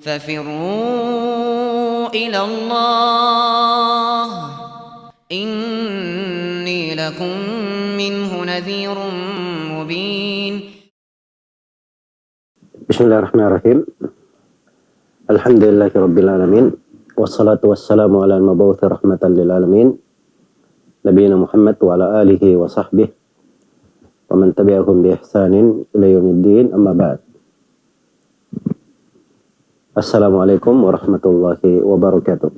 ففروا إلى الله إني لكم منه نذير مبين. Bismillahirrahmanirrahim. Alhamdulillahirabbil wassalatu wassalamu ala al-mab'uts rahmatan lil alamin nabiyina Muhammad wa ala alihi wa sahbihi wa man tabi'ahum bi ihsanin ila yaumiddin, amma ba'd. Assalamualaikum warahmatullahi wabarakatuh.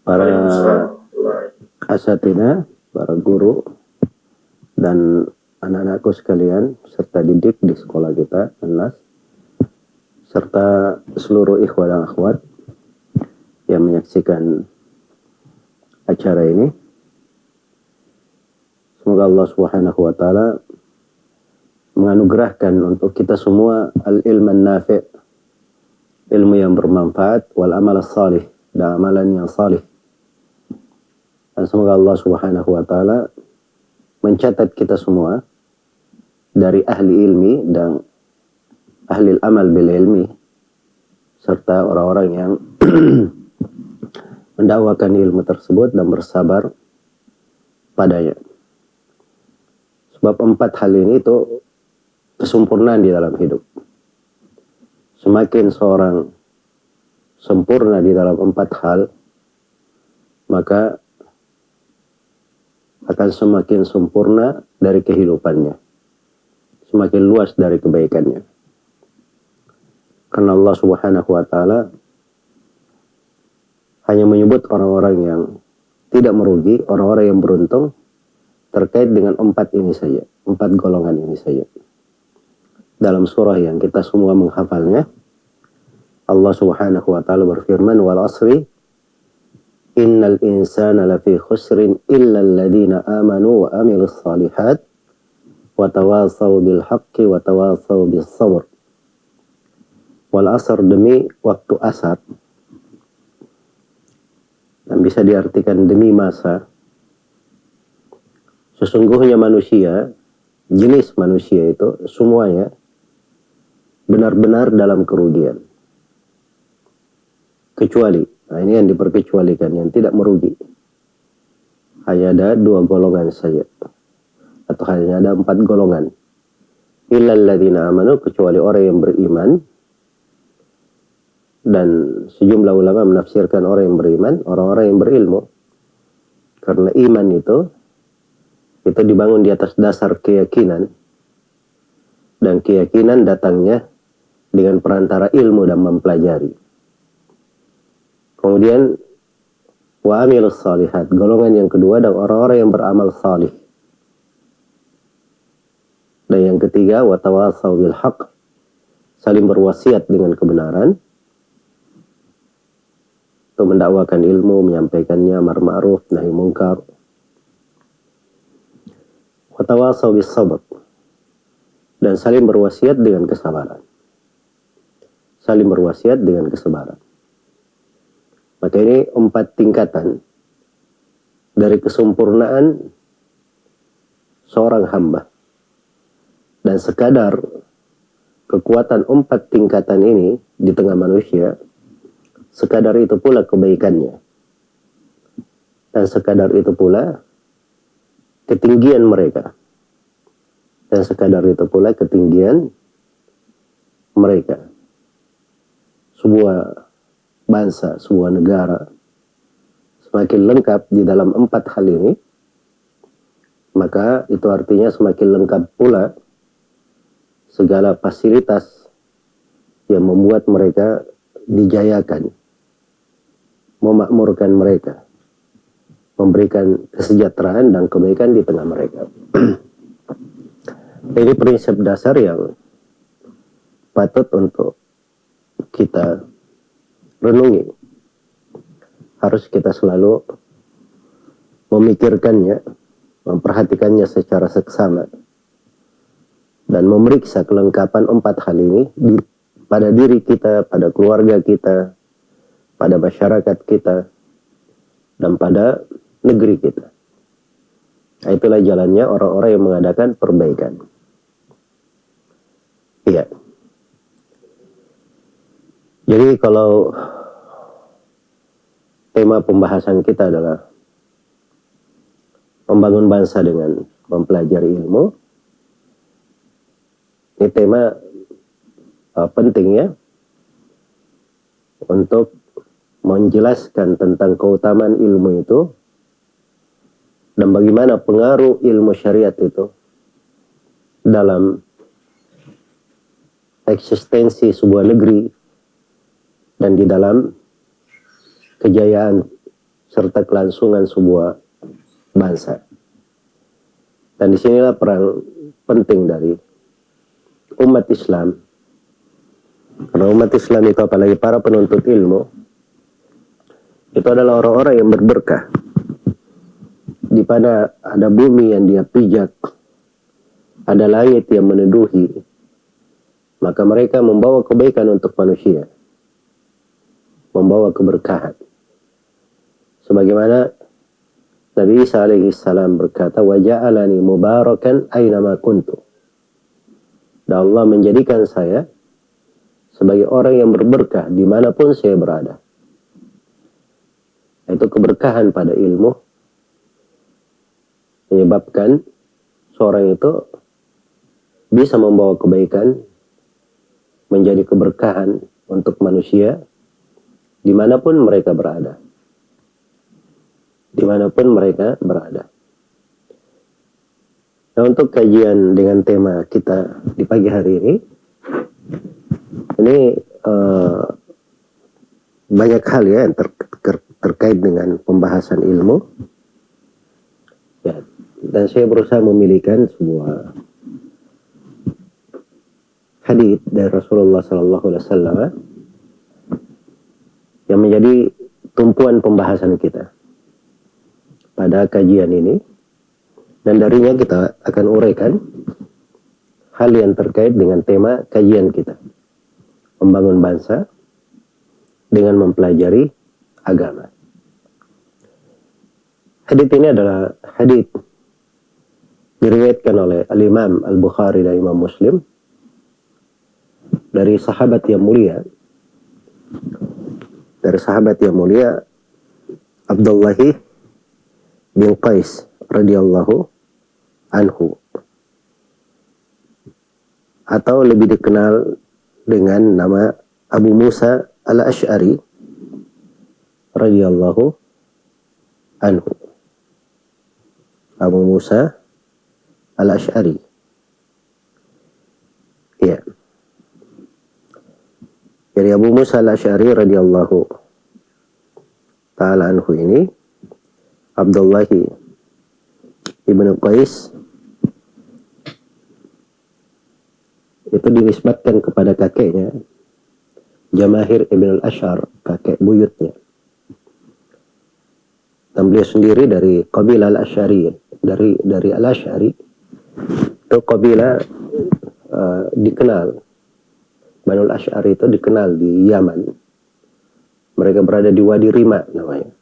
Para asatidz, para guru dan anak-anakku sekalian serta didik di sekolah kita, Anas, serta seluruh ikhwah dan akhwat yang menyaksikan acara ini. Semoga Allah Subhanahu wa taala menganugerahkan untuk kita semua al-ilman nafi', ilmu yang bermanfaat, wal amal salih, dan amalan yang salih. Dan semoga Allah Subhanahu wa taala mencatat kita semua dari ahli ilmi dan ahli amal bil ilmi, serta orang-orang yang mendakwakan ilmu tersebut dan bersabar padanya. Sebab 4 hal ini itu kesempurnaan di dalam hidup. Semakin seorang sempurna di dalam 4 hal, maka akan semakin sempurna dari kehidupannya, semakin luas dari kebaikannya. Karena Allah Subhanahu wa taala hanya menyebut orang-orang yang tidak merugi, orang-orang yang beruntung terkait dengan 4 ini saja, 4 golongan ini saja. Dalam surah yang kita semua menghafalnya, Allah Subhanahu wa taala berfirman, wal asri innal insana lafi khusrin illa alladhina amanu wa amilus salihat wa tawasaw bil haqqi wa tawasaw bis sabr. Wal asr, demi waktu asar, dan bisa diartikan demi masa. Sesungguhnya manusia, jenis manusia itu semuanya benar-benar dalam kerugian, kecuali, nah ini yang diperkecualikan, yang tidak merugi, hanya ada 2 golongan saja, atau hanya ada 4 golongan. Illal ladzina amanu, kecuali orang yang beriman. Dan sejumlah ulama menafsirkan orang yang beriman, orang-orang yang berilmu. Karena iman itu dibangun di atas dasar keyakinan, dan keyakinan datangnya dengan perantara ilmu dan mempelajari. Kemudian wa amilus salihat, golongan yang kedua, dan orang-orang yang beramal salih. Dan yang ketiga, wa tawasaw bil haqq, saling berwasiat dengan kebenaran, itu mendakwakan ilmu, menyampaikannya, amar ma'ruf, nahi munkar. Wa tawasaw bis sabr, dan saling berwasiat dengan kesabaran. Saling berwasiat dengan kesabaran. Maka ini 4 tingkatan dari kesempurnaan seorang hamba. Dan sekadar kekuatan 4 tingkatan ini di tengah manusia, sekadar itu pula kebaikannya. Dan sekadar itu pula ketinggian mereka. Dan sekadar itu pula ketinggian mereka. Sebuah bangsa, sebuah negara semakin lengkap di dalam 4 hal ini, maka itu artinya semakin lengkap pula segala fasilitas yang membuat mereka dijayakan, memakmurkan mereka, memberikan kesejahteraan dan kebaikan di tengah mereka. Ini prinsip dasar yang patut untuk kita renungi. Harus kita selalu memikirkannya, memperhatikannya secara seksama, dan memeriksa kelengkapan 4 hal ini pada diri kita, pada keluarga kita, pada masyarakat kita, dan pada negeri kita. Nah, itulah jalannya orang-orang yang mengadakan perbaikan. Iya. Jadi kalau tema pembahasan kita adalah membangun bangsa dengan mempelajari ilmu, ini tema penting ya, untuk menjelaskan tentang keutamaan ilmu itu dan bagaimana pengaruh ilmu syariat itu dalam eksistensi sebuah negeri dan di dalam kejayaan serta kelangsungan sebuah bangsa. Dan disinilah peran penting dari umat Islam. Karena umat Islam itu, apalagi para penuntut ilmu, itu adalah orang-orang yang berberkah. Di mana ada bumi yang dia pijak, ada langit yang meneduhi, maka mereka membawa kebaikan untuk manusia, membawa keberkahan. Sebagaimana Nabi Isa alaihi salam berkata, "Wa ja'alani mubarakan aina ma kuntu." Dan Allah menjadikan saya sebagai orang yang berberkah dimanapun saya berada. Itu keberkahan pada ilmu menyebabkan seorang itu bisa membawa kebaikan, menjadi keberkahan untuk manusia dimanapun mereka berada. Dimanapun mereka berada. Nah, untuk kajian dengan tema kita di pagi hari ini banyak hal ya yang terkait dengan pembahasan ilmu. Ya, dan saya berusaha memilihkan sebuah hadits dari Rasulullah SAW yang menjadi tumpuan pembahasan kita pada kajian ini, dan darinya kita akan uraikan hal yang terkait dengan tema kajian kita, membangun bangsa dengan mempelajari agama. Hadits ini adalah hadits diriwayatkan oleh Al-Imam Al-Bukhari dan Imam Muslim dari sahabat yang mulia, Abdullah bin Qais radhiyallahu anhu, atau lebih dikenal dengan nama Abu Musa al-Ash'ari radhiyallahu anhu. Abu Musa al-Ash'ari. Ya. Dari Abu Musa al-Ash'ari radhiyallahu ta'ala anhu ini, Abdullah ibn Qais itu dinisbatkan kepada kakeknya, Jamahir ibn al-Ash'ar, kakek buyutnya. Dan beliau sendiri dari kabilah al-Ash'ari, dari al-Ash'ari. Itu kabilah dikenal, Banu al-Ash'ari itu dikenal di Yaman. Mereka berada di Wadi Rima namanya.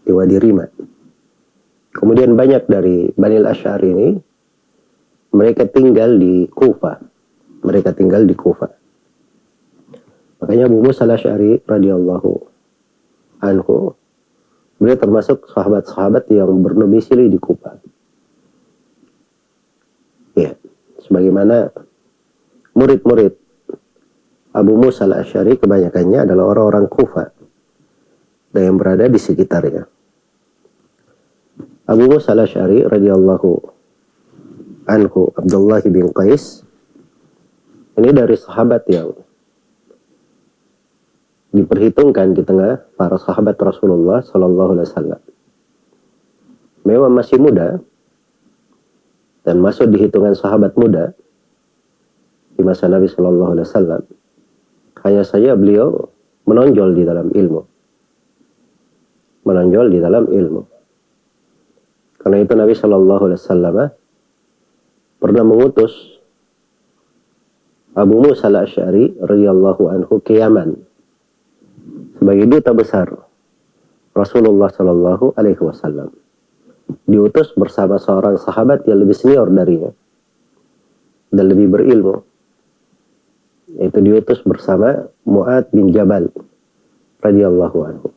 Di Wadi Rima. Kemudian banyak dari Bani al-Ash'ari ini, mereka tinggal di Kufah. Makanya Abu Musa al-Ash'ari radhiyallahu anhu, beliau termasuk sahabat-sahabat yang berdomisili di Kufah. Ya, sebagaimana murid-murid Abu Musa al-Ash'ari kebanyakannya adalah orang-orang Kufah dan yang berada di sekitarnya. Abu Musa al-Ash'ari radhiyallahu anhu, Abdullah bin Qais, ini dari sahabat yang diperhitungkan di tengah para sahabat Rasulullah sallallahu alaihi wasallam. Memang masih muda dan masuk di hitungan sahabat muda di masa Nabi sallallahu alaihi wasallam. Hanya saja beliau menonjol di dalam ilmu. Karena itu Nabi sallallahu alaihi wasallam pernah mengutus Abu Musa al-Ash'ari radhiyallahu anhu ke Yaman sebagai duta besar Rasulullah sallallahu alaihi wasallam. Diutus bersama seorang sahabat yang lebih senior darinya dan lebih berilmu, Itu diutus bersama Mu'ad bin Jabal radhiyallahu anhu.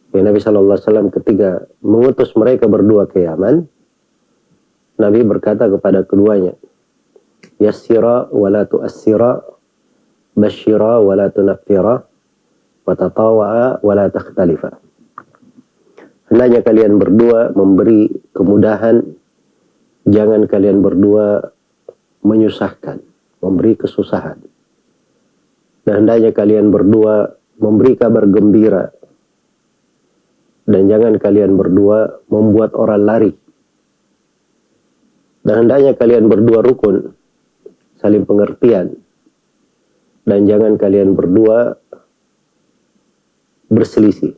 Ya, Nabi SAW ketika mengutus mereka berdua ke Yaman, Nabi berkata kepada keduanya, yassira wa la tu'assira, basyira wa la tunaffira, wa tatawa'a wa la takhtalifa. Hendaknya kalian berdua memberi kemudahan, jangan kalian berdua menyusahkan, memberi kesusahan. Dan hendaknya kalian berdua memberi kabar gembira, dan jangan kalian berdua membuat orang lari. Dan hendaknya kalian berdua rukun, saling pengertian, dan jangan kalian berdua berselisih.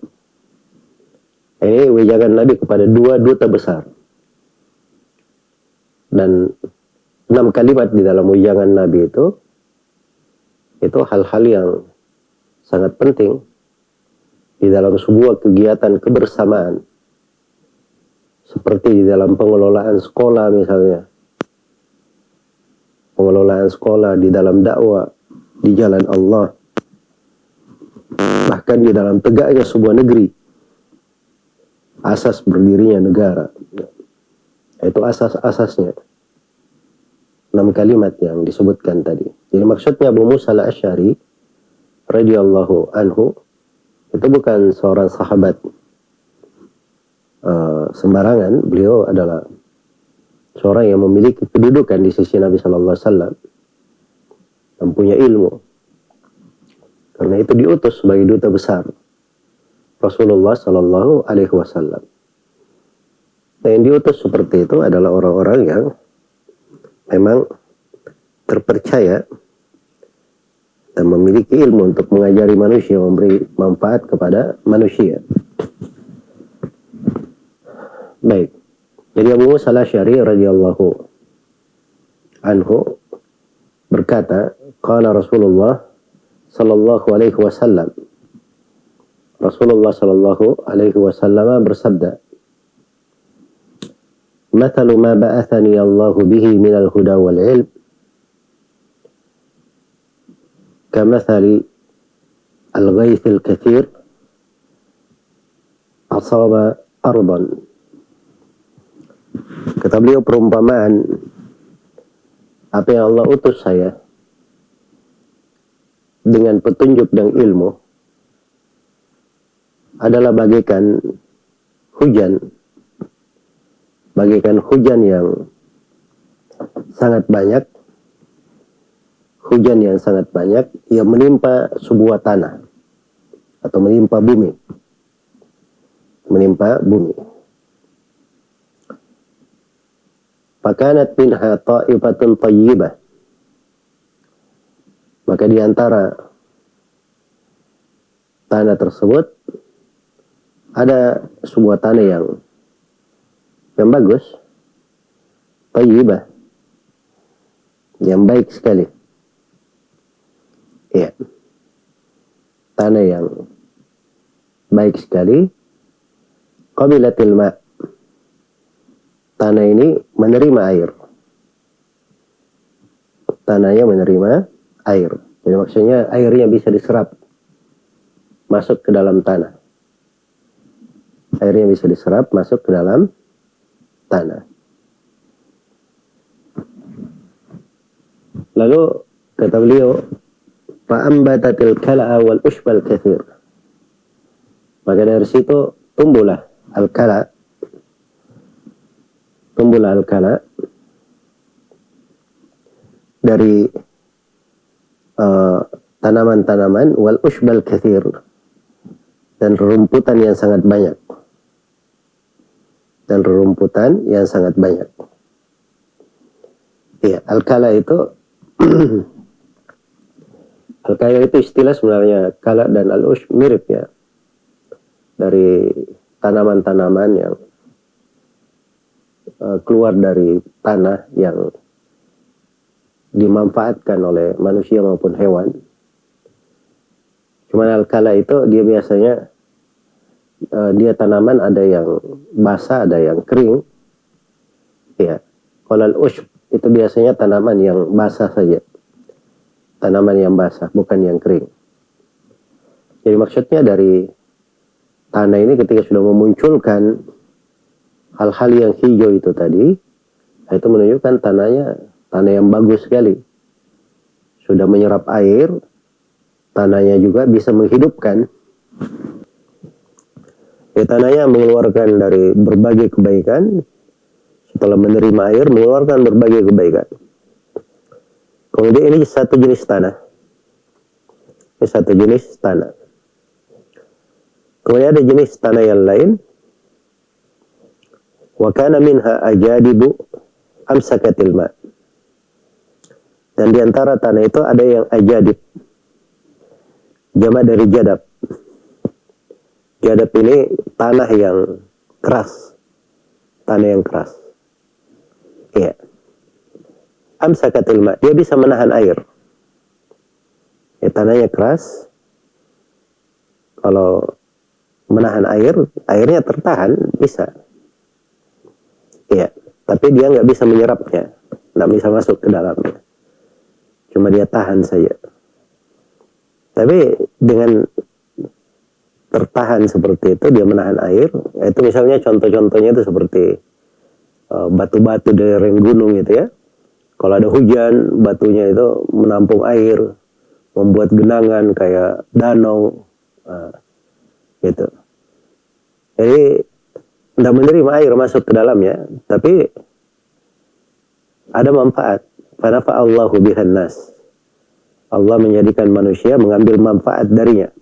Ini wejangan Nabi kepada dua duta besar. Dan 6 kalimat di dalam wejangan Nabi itu hal-hal yang sangat penting di dalam sebuah kegiatan kebersamaan, seperti di dalam pengelolaan sekolah misalnya, pengelolaan sekolah, di dalam dakwah di jalan Allah, bahkan di dalam tegaknya sebuah negeri, asas berdirinya negara. Itu asas-asasnya 6 kalimat yang disebutkan tadi. Jadi maksudnya Abu Musa al-Asy'ari radhiyallahu anhu itu bukan seorang sahabat sembarangan. Beliau adalah seorang yang memiliki kedudukan di sisi Nabi Sallallahu Alaihi Wasallam dan punya ilmu. Karena itu diutus sebagai duta besar Rasulullah Sallallahu Alaihi Wasallam. Dan yang diutus seperti itu adalah orang-orang yang memang terpercaya dan memiliki ilmu untuk mengajari manusia, memberi manfaat kepada manusia. Baik. Jadi Abu Musa al-Asy'ari radhiyallahu anhu berkata, qala Rasulullah sallallahu alaihi wasallam. Rasulullah sallallahu alaihi wasallam bersabda, "Mathalu ma ba'athani Allah bihi minal huda wal 'ilm kamathali al-ghaythil kathir asaba ardan." Kata beliau, perumpamaan apa yang Allah utus saya dengan petunjuk dan ilmu adalah bagaikan hujan yang sangat banyak, yang menimpa sebuah tanah atau menimpa bumi. Fakanat minha ta'ifatun tayyibah. Maka di antara tanah tersebut ada sebuah tanah yang bagus, tayyibah, yang baik sekali. Ya, tanah yang baik sekali. Qabilatil ma', tanah ini menerima air. Tanahnya menerima air. Jadi maksudnya airnya bisa diserap masuk ke dalam tanah. Airnya bisa diserap masuk ke dalam tanah. Lalu kata beliau, fa'ambatatil kala'a wal ushbal kathir. Maka dari situ tumbuhlah al-kala' dari tanaman-tanaman, wal ushbal kathir, dan rerumputan yang sangat banyak. Ya, al-kala itu al-kala itu istilah sebenarnya. Kala dan al-ush mirip ya, dari tanaman-tanaman yang keluar dari tanah yang dimanfaatkan oleh manusia maupun hewan. Cuman al-kala itu dia biasanya dia tanaman ada yang basah, ada yang kering. Ya. Kalau al-ushb itu biasanya tanaman yang basah saja. tanaman yang basah, bukan yang kering. Jadi maksudnya dari tanah ini ketika sudah memunculkan hal-hal yang hijau itu tadi, itu menunjukkan tanah yang bagus sekali. Sudah menyerap air, tanahnya juga bisa menghidupkan. Tanahnya mengeluarkan dari berbagai kebaikan. Setelah menerima air, mengeluarkan berbagai kebaikan. Kemudian ini satu jenis tanah. Ini satu jenis tanah. Kemudian ada jenis tanah yang lain. Wa kana minha ajadibu amsakatil ma'. Dan di antara tanah itu ada yang ajadib. Jamak dari jadab. Jadab ini tanah yang keras. Tanah yang keras. Iya. Amsakatil ma'. Dia bisa menahan air. Tanahnya keras. Kalau menahan air, airnya tertahan, bisa. Iya. Tapi dia nggak bisa menyerapnya. Nggak bisa masuk ke dalamnya. Cuma dia tahan saja. Tapi dengan tertahan seperti itu, dia menahan air. Itu misalnya contoh-contohnya itu seperti batu-batu dari lereng gunung gitu ya. Kalau ada hujan, batunya itu menampung air, membuat genangan kayak danau, gitu. Jadi tidak menerima air masuk ke dalamnya, tapi ada manfaat. Fanafa'allahu bihan nas. Allah menjadikan manusia mengambil manfaat darinya.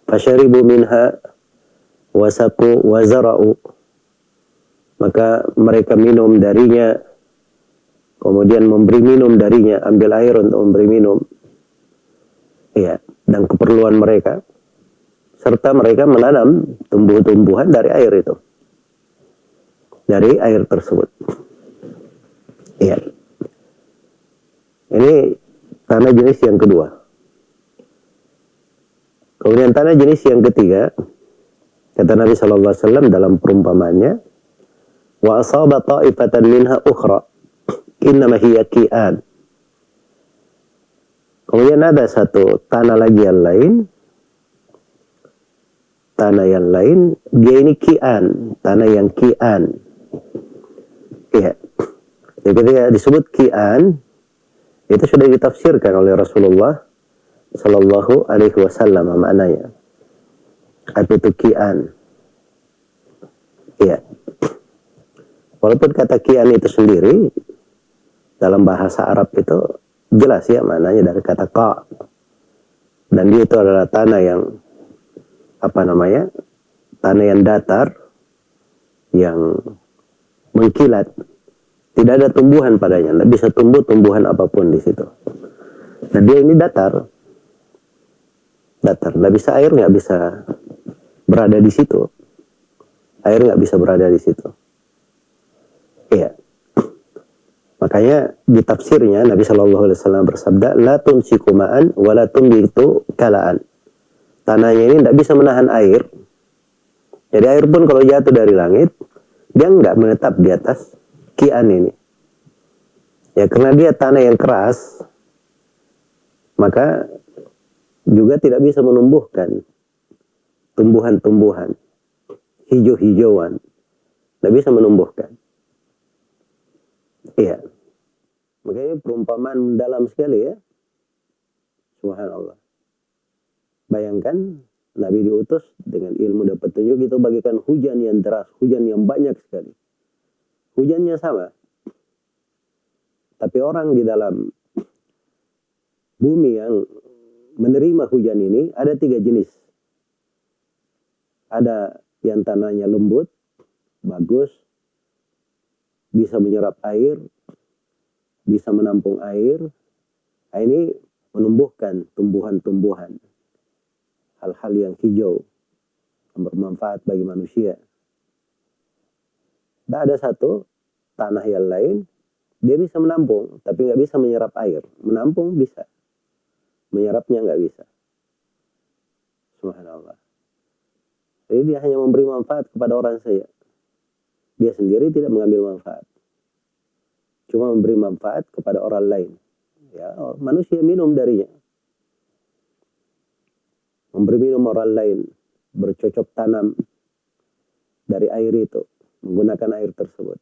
Fasyaribu minha wasaku wazara'u. Maka mereka minum darinya, kemudian memberi minum darinya, ambil air untuk memberi minum. Iya, dan keperluan mereka. Serta mereka menanam tumbuh-tumbuhan dari air itu. Dari air tersebut. Iya. Ini tanah jenis yang kedua. Kemudian tanah jenis yang ketiga, kata Nabi SAW dalam perumpamaannya, wa asaba ta'ifatan minha ukhra, innama hiya ki'an. Kemudian ada satu tanah lagi yang lain, dia ini ki'an, tanah yang ki'an. Iya. Jadi ketika disebut ki'an, itu sudah ditafsirkan oleh Rasulullah Sallallahu Alaihi Wasallam maknanya. Apa itu ki'an? Iya. Walaupun kata ki'an itu sendiri dalam bahasa Arab itu jelas ya maknanya dari kata ka. Dan dia itu adalah tanah yang tanah yang datar, yang mengkilat. Tidak ada tumbuhan padanya, tidak bisa tumbuh tumbuhan apapun di situ. Dan dia ini datar, tidak bisa air, nggak bisa berada di situ. Air nggak bisa berada di situ. Iya. Makanya di tafsirnya Nabi Shallallahu Alaihi Wasallam bersabda, la tumsiku ma'an, wa la tumbitu kalaan. Tanahnya ini tidak bisa menahan air. Jadi air pun kalau jatuh dari langit, dia nggak menetap di atas kian ini. Ya karena dia tanah yang keras, maka juga tidak bisa menumbuhkan tumbuhan-tumbuhan, hijau-hijauan. Tidak bisa menumbuhkan. Iya. Makanya perumpamaan mendalam sekali ya. Subhanallah. Bayangkan Nabi diutus dengan ilmu dan petunjuk itu bagikan hujan yang deras, hujan yang banyak sekali. Hujannya sama. Tapi orang di dalam bumi yang menerima hujan ini ada 3 jenis. Ada yang tanahnya lembut, bagus, bisa menyerap air, bisa menampung air. Nah, ini menumbuhkan tumbuhan-tumbuhan. Hal-hal yang hijau, yang bermanfaat bagi manusia. Dan ada satu tanah yang lain, dia bisa menampung, tapi nggak bisa menyerap air. Menampung bisa, menyerapnya nggak bisa. Subhanallah. Jadi dia hanya memberi manfaat kepada orang saja. Dia sendiri tidak mengambil manfaat. Cuma memberi manfaat kepada orang lain. ya manusia minum darinya. Memberi minum orang lain, bercocok tanam dari air itu, menggunakan air tersebut.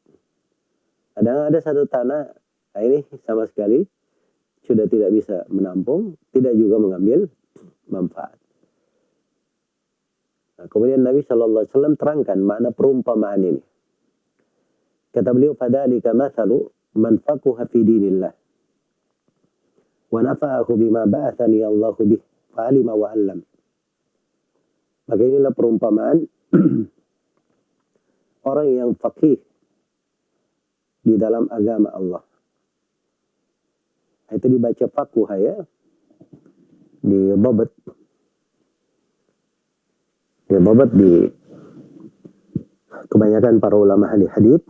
Ada satu tanah, nah ini sama sekali sudah tidak bisa menampung, tidak juga mengambil manfaat. Nah, kemudian Nabi SAW terangkan makna perumpamaan ini. Kata beliau, "Fadzalika mathalu man faquha fi dinillah wa nafa'ahu bima ba'athani Allahu bih fa'alima wa 'allam." Maka inilah perumpamaan orang yang faqih di dalam agama Allah. Itu dibaca faqih ya, di babat di kebanyakan para ulama ahli hadits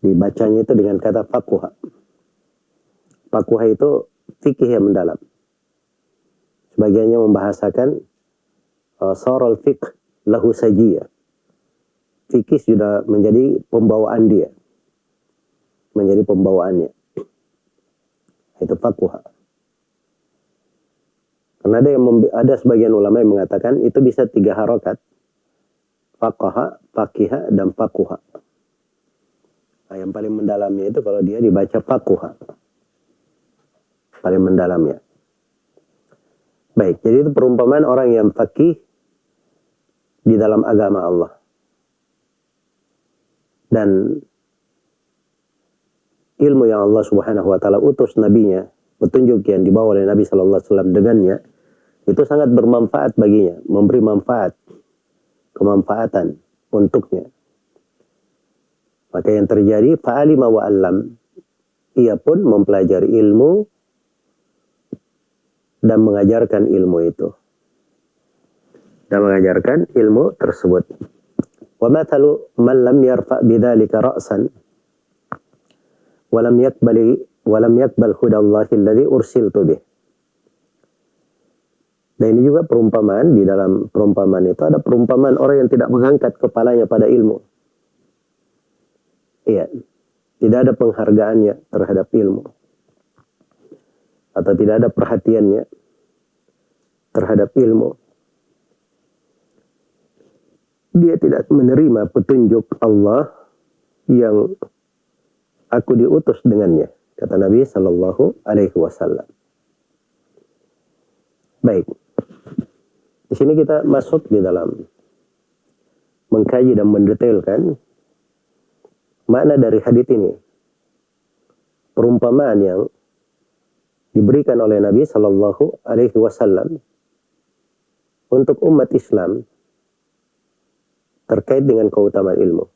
dibacanya itu dengan kata faqih. Faqih itu fikih yang mendalam. Sebagiannya membahasakan saral fiqh lahu sajiyah. Fikih sudah menjadi pembawaan dia. Menjadi pembawaannya. Itu faqih. Karena ada sebagian ulama yang mengatakan itu bisa 3 harokat. Faqaha, faqiha, dan faquha. Nah, yang paling mendalamnya itu kalau dia dibaca faquha. Paling mendalamnya. Baik, jadi itu perumpamaan orang yang faqih di dalam agama Allah. Dan ilmu yang Allah Subhanahu wa taala utus nabinya, petunjuk yang dibawa oleh Nabi sallallahu alaihi wasallam dengannya, itu sangat bermanfaat baginya, memberi manfaat, kemanfaatan untuknya. Maka yang terjadi fa'alima wa 'allam, ia pun mempelajari ilmu dan mengajarkan ilmu itu. Dan mengajarkan ilmu tersebut. Wa mathalu man lam yarfa' bidzalika ra'san wa lam yaqbal hudallahi alladhi ursiltu bih. Dan ini juga perumpamaan, di dalam perumpamaan itu ada perumpamaan orang yang tidak mengangkat kepalanya pada ilmu. Iya, tidak ada penghargaannya terhadap ilmu. Atau tidak ada perhatiannya terhadap ilmu. Dia tidak menerima petunjuk Allah yang aku diutus dengannya, kata Nabi Sallallahu Alaihi Wasallam. Baik, di sini kita masuk di dalam mengkaji dan mendetailkan makna dari hadits ini. Perumpamaan yang diberikan oleh Nabi Sallallahu Alaihi Wasallam untuk umat Islam terkait dengan keutamaan ilmu.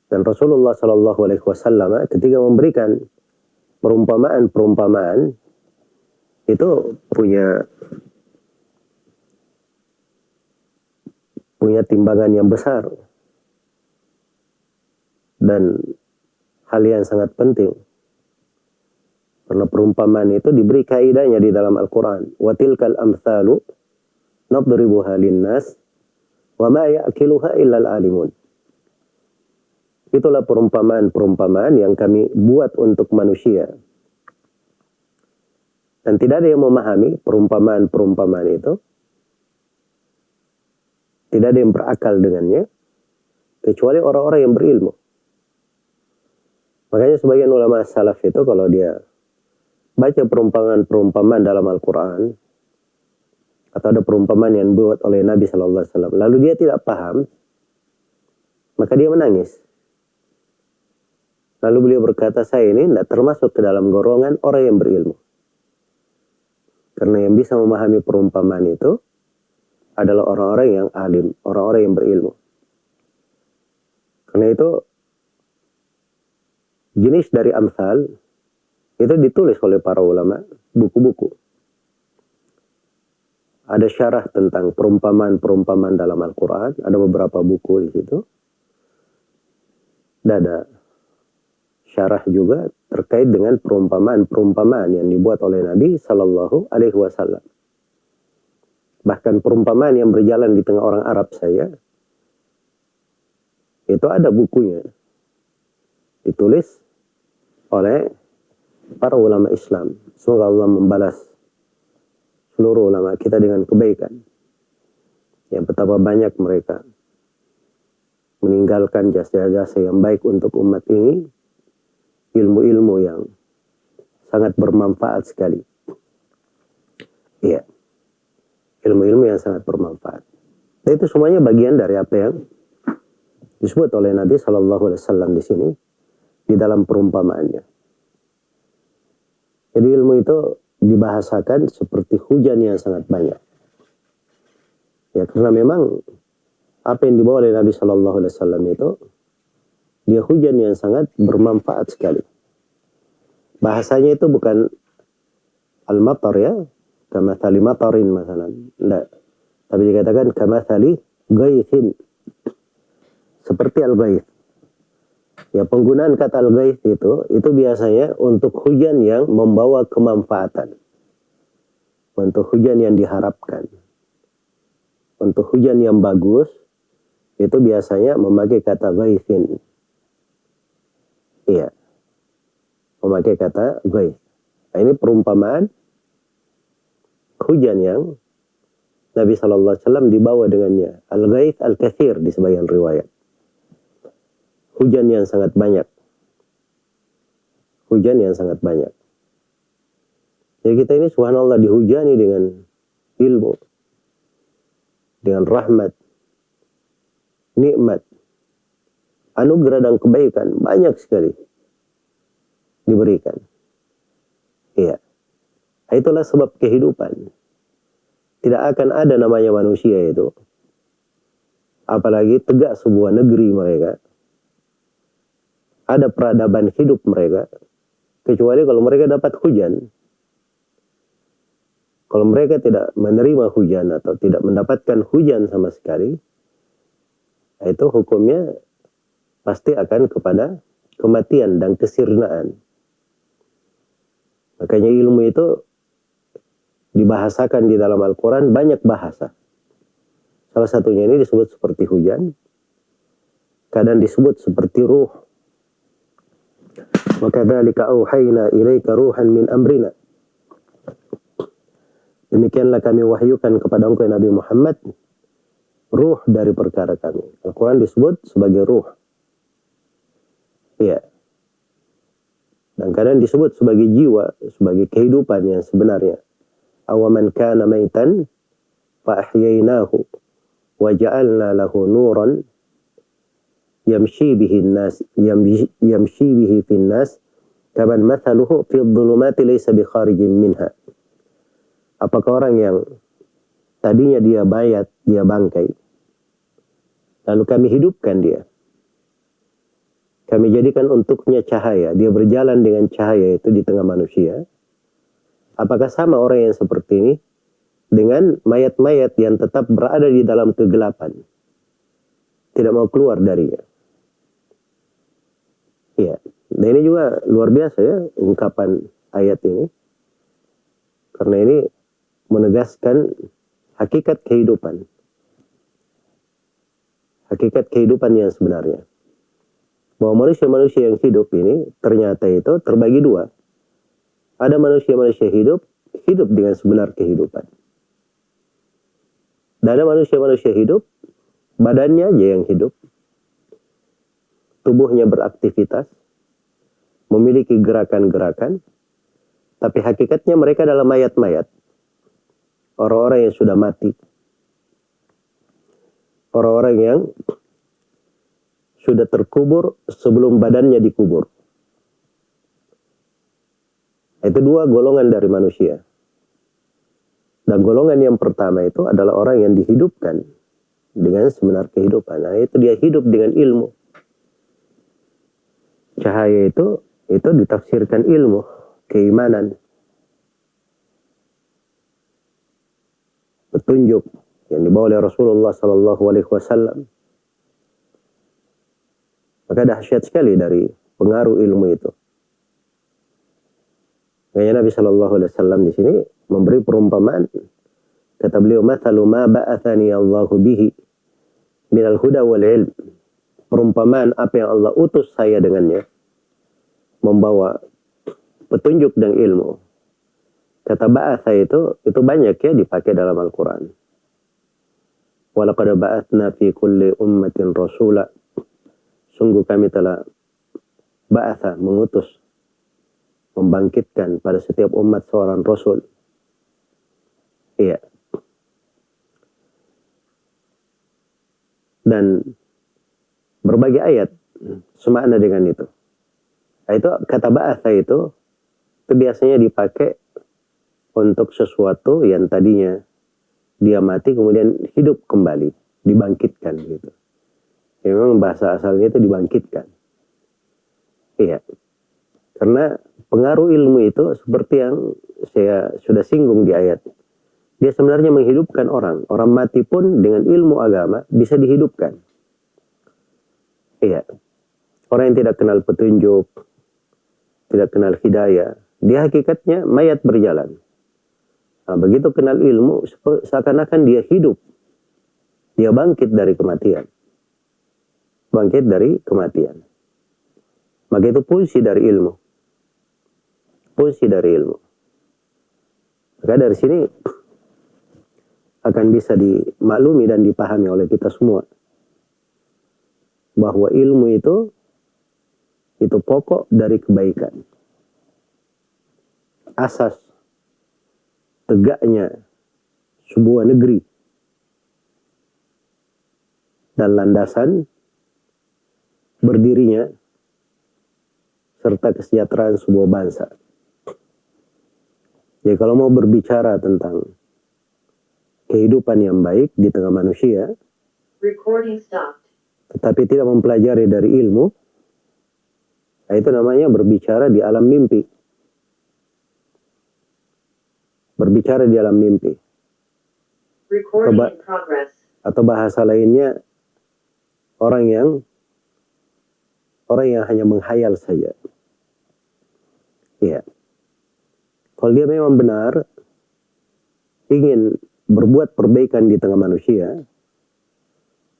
Dan Rasulullah Sallallahu Alaihi Wasallam ketika memberikan perumpamaan itu punya timbangan yang besar dan hal yang sangat penting. Karena perumpamaan itu diberi kaidahnya di dalam Al-Quran. Wa tilkal amthalu nadribuha linnas wa ma ya'kiluha illa al-alimun. Itulah perumpamaan yang kami buat untuk manusia. Dan tidak ada yang memahami perumpamaan itu. Tidak ada yang berakal dengannya kecuali orang-orang yang berilmu. Makanya sebagian ulama salaf itu kalau dia baca perumpamaan dalam Al-Quran, atau ada perumpamaan yang dibuat oleh Nabi Sallallahu Alaihi Wasallam, lalu dia tidak paham, maka dia menangis. Lalu beliau berkata, saya ini tidak termasuk ke dalam golongan orang yang berilmu. Karena yang bisa memahami perumpamaan itu adalah orang-orang yang alim, orang-orang yang berilmu. Karena itu jenis dari amsal itu ditulis oleh para ulama, buku-buku. Ada syarah tentang perumpamaan dalam Al-Quran. Ada beberapa buku di situ. Dan ada syarah juga terkait dengan perumpamaan yang dibuat oleh Nabi Sallallahu Alaihi Wasallam. Bahkan perumpamaan yang berjalan di tengah orang Arab saya, itu ada bukunya. Ditulis oleh para ulama Islam. Semoga Allah membalas seluruh ulama kita dengan kebaikan. Ya, betapa banyak mereka meninggalkan jasa-jasa yang baik untuk umat ini, ilmu-ilmu yang sangat bermanfaat sekali. Iya, ilmu-ilmu yang sangat bermanfaat. Dan itu semuanya bagian dari apa yang disebut oleh Nabi Shallallahu Alaihi Wasallam di sini di dalam perumpamaannya. Jadi ilmu itu dibahasakan seperti hujan yang sangat banyak. Ya, karena memang apa yang dibawa oleh Nabi Shallallahu Alaihi Wasallam itu dia hujan yang sangat bermanfaat sekali. Bahasanya itu bukan al-matar ya, kamathali matarin masalan. Enggak. Tapi dikatakan kamathali ghaithin. Seperti al-ghaith. Ya, penggunaan kata al-ghaith itu biasanya untuk hujan yang membawa kemanfaatan. Untuk hujan yang diharapkan. Untuk hujan yang bagus, itu biasanya memakai kata ghaithin. Iya. Memakai kata ghaith. Nah, ini perumpamaan hujan yang Nabi SAW dibawa dengannya. Al-ghaith al-kathir di sebagian riwayat. Hujan yang sangat banyak. Hujan yang sangat banyak. Jadi kita ini subhanallah dihujani dengan ilmu. Dengan rahmat. Nikmat. Anugerah dan kebaikan. Banyak sekali. Diberikan. Iya. Itulah sebab kehidupan. Tidak akan ada namanya manusia itu. Apalagi tegak sebuah negeri mereka. Ada peradaban hidup mereka. Kecuali kalau mereka dapat hujan. Kalau mereka tidak menerima hujan atau tidak mendapatkan hujan sama sekali. Itu hukumnya pasti akan kepada kematian dan kesirnaan. Makanya ilmu itu dibahasakan di dalam Al-Quran banyak bahasa. Salah satunya ini disebut seperti hujan. Kadang disebut seperti ruh. Wa kadzalika auhayna ilaika ruhan min amrina. Demikianlah kami wahyukan kepada engkau Nabi Muhammad ruh dari perkara kami. Al-Quran disebut sebagai ruh. Iya. Dan kadang disebut sebagai jiwa, sebagai kehidupan yang sebenarnya. Awaman kana maitan fa ahyaynahu wa ja'alna lahu nuran yamshi bihi an-nas yamshi bihi fin nas kaman mathaluhu fi dhulumati laysa bi kharijin minha. Apakah orang yang tadinya dia mayat, dia bangkai, lalu kami hidupkan dia, kami jadikan untuknya cahaya, dia berjalan dengan cahaya itu di tengah manusia. Apakah sama orang yang seperti ini dengan mayat-mayat yang tetap berada di dalam kegelapan, tidak mau keluar darinya? Ya, dan ini juga luar biasa ya ungkapan ayat ini. Karena ini menegaskan hakikat kehidupan. Hakikat kehidupan yang sebenarnya. Bahwa manusia-manusia yang hidup ini ternyata itu terbagi dua. Ada manusia-manusia hidup dengan sebenar kehidupan. Dan ada manusia-manusia hidup, badannya aja yang hidup. Tubuhnya beraktivitas, memiliki gerakan-gerakan, tapi hakikatnya mereka adalah mayat-mayat. Orang-orang yang sudah mati. Orang-orang yang sudah terkubur sebelum badannya dikubur. Itu dua golongan dari manusia. Dan golongan yang pertama itu adalah orang yang dihidupkan dengan sebenar kehidupan. Nah, itu dia hidup dengan ilmu. Cahaya itu ditafsirkan ilmu, keimanan, petunjuk yang dibawa oleh Rasulullah SAW. Maka dahsyat sekali dari pengaruh ilmu itu. Makanya Nabi SAW di sini memberi perumpamaan. Kata beliau, "Mathalu ma ba'athani Allahu bihi minal huda wal ilm." Perumpamaan apa yang Allah utus saya dengannya membawa petunjuk dan ilmu. Kata ba'atha itu banyak ya dipakai dalam Al-Quran. Walaqad ba'athna fi kulli ummatin rasula. Sungguh kami telah ba'atha, mengutus, membangkitkan pada setiap umat seorang rasul. Iya. Dan berbagai ayat semakna dengan itu. Nah, itu kata ba'atha itu biasanya dipakai untuk sesuatu yang tadinya dia mati kemudian hidup kembali, dibangkitkan gitu. Ya, memang bahasa asalnya itu dibangkitkan. Iya. Karena pengaruh ilmu itu seperti yang saya sudah singgung di ayat. Dia sebenarnya menghidupkan orang. Orang mati pun dengan ilmu agama bisa dihidupkan. Iya. Orang yang tidak kenal petunjuk, tidak kenal hidayah, dia hakikatnya mayat berjalan. Nah, begitu kenal ilmu, seakan-akan dia hidup. Dia bangkit dari kematian. Bangkit dari kematian. Maka itu fungsi dari ilmu. Fungsi dari ilmu. Maka dari sini akan bisa dimaklumi dan dipahami oleh kita semua. Bahwa ilmu itu pokok dari kebaikan. Asas tegaknya sebuah negeri. Dan landasan berdirinya serta kesejahteraan sebuah bangsa. Jadi kalau mau berbicara tentang kehidupan yang baik di tengah manusia, tetapi tidak mempelajari dari ilmu, nah itu namanya berbicara di alam mimpi. Berbicara di alam mimpi. Atau bahasa lainnya, orang yang hanya menghayal saja. Iya. Kalau dia memang benar ingin berbuat perbaikan di tengah manusia,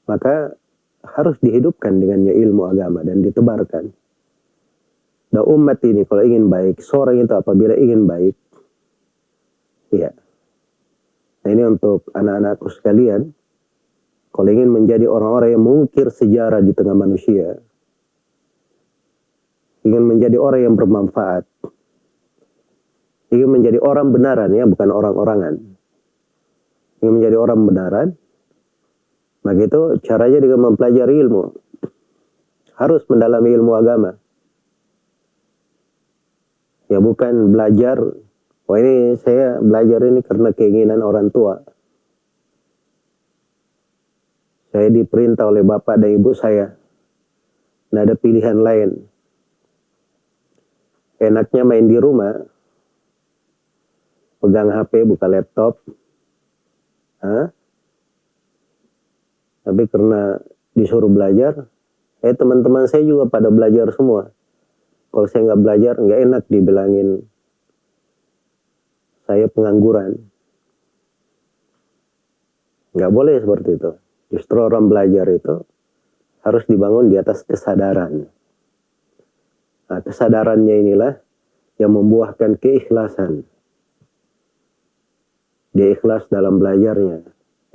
maka harus dihidupkan dengannya ilmu agama dan ditebarkan. Dan umat ini kalau ingin baik, seorang itu apabila ingin baik, iya. Nah ini untuk anak-anakku sekalian, kalau ingin menjadi orang-orang yang mengukir sejarah di tengah manusia, ingin menjadi orang yang bermanfaat, ingin menjadi orang benaran ya, bukan orang-orangan. Ingin menjadi orang benaran, maka itu caranya dengan mempelajari ilmu. Harus mendalami ilmu agama. Ya bukan belajar, wah ini saya belajar ini karena keinginan orang tua. Saya diperintah oleh bapak dan ibu saya. Nggak ada pilihan lain. Enaknya main di rumah, pegang HP, buka laptop. Tapi karena disuruh belajar, teman-teman saya juga pada belajar semua. Kalau saya nggak belajar, nggak enak dibilangin saya pengangguran. Nggak boleh seperti itu. Justru orang belajar itu harus dibangun di atas kesadaran. Nah, kesadarannya inilah yang membuahkan keikhlasan. Dia ikhlas dalam belajarnya.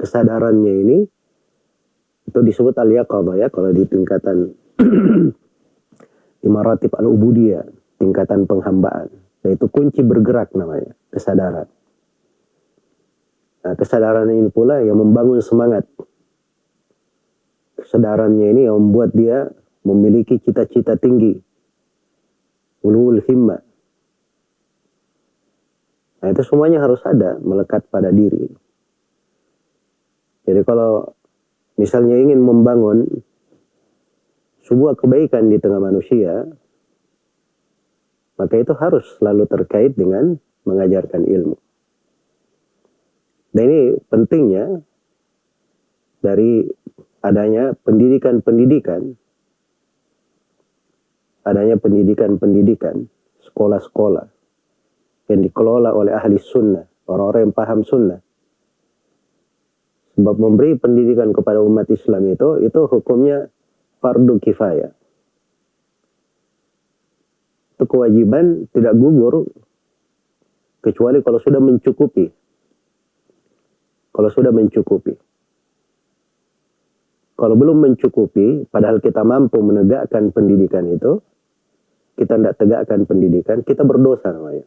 Kesadarannya ini itu disebut al-yaqadhah ya, kalau di tingkatan di maratib al-ubudiyah, tingkatan penghambaan. Yaitu kunci bergerak namanya, kesadaran. Nah, kesadaran ini pula yang membangun semangat. Kesadarannya ini yang membuat dia memiliki cita-cita tinggi. Ulul himmah. Nah itu semuanya harus ada, melekat pada diri. Jadi kalau misalnya ingin membangun sebuah kebaikan di tengah manusia, maka itu harus selalu terkait dengan mengajarkan ilmu. Dan ini pentingnya dari adanya pendidikan-pendidikan, sekolah-sekolah yang dikelola oleh ahli sunnah, orang-orang yang paham sunnah. Sebab memberi pendidikan kepada umat Islam itu hukumnya fardu kifayah. itu kewajiban tidak gugur kecuali kalau sudah mencukupi. Kalau sudah mencukupi. Kalau belum mencukupi, padahal kita mampu menegakkan pendidikan itu, kita tidak tegakkan pendidikan, kita berdosa namanya.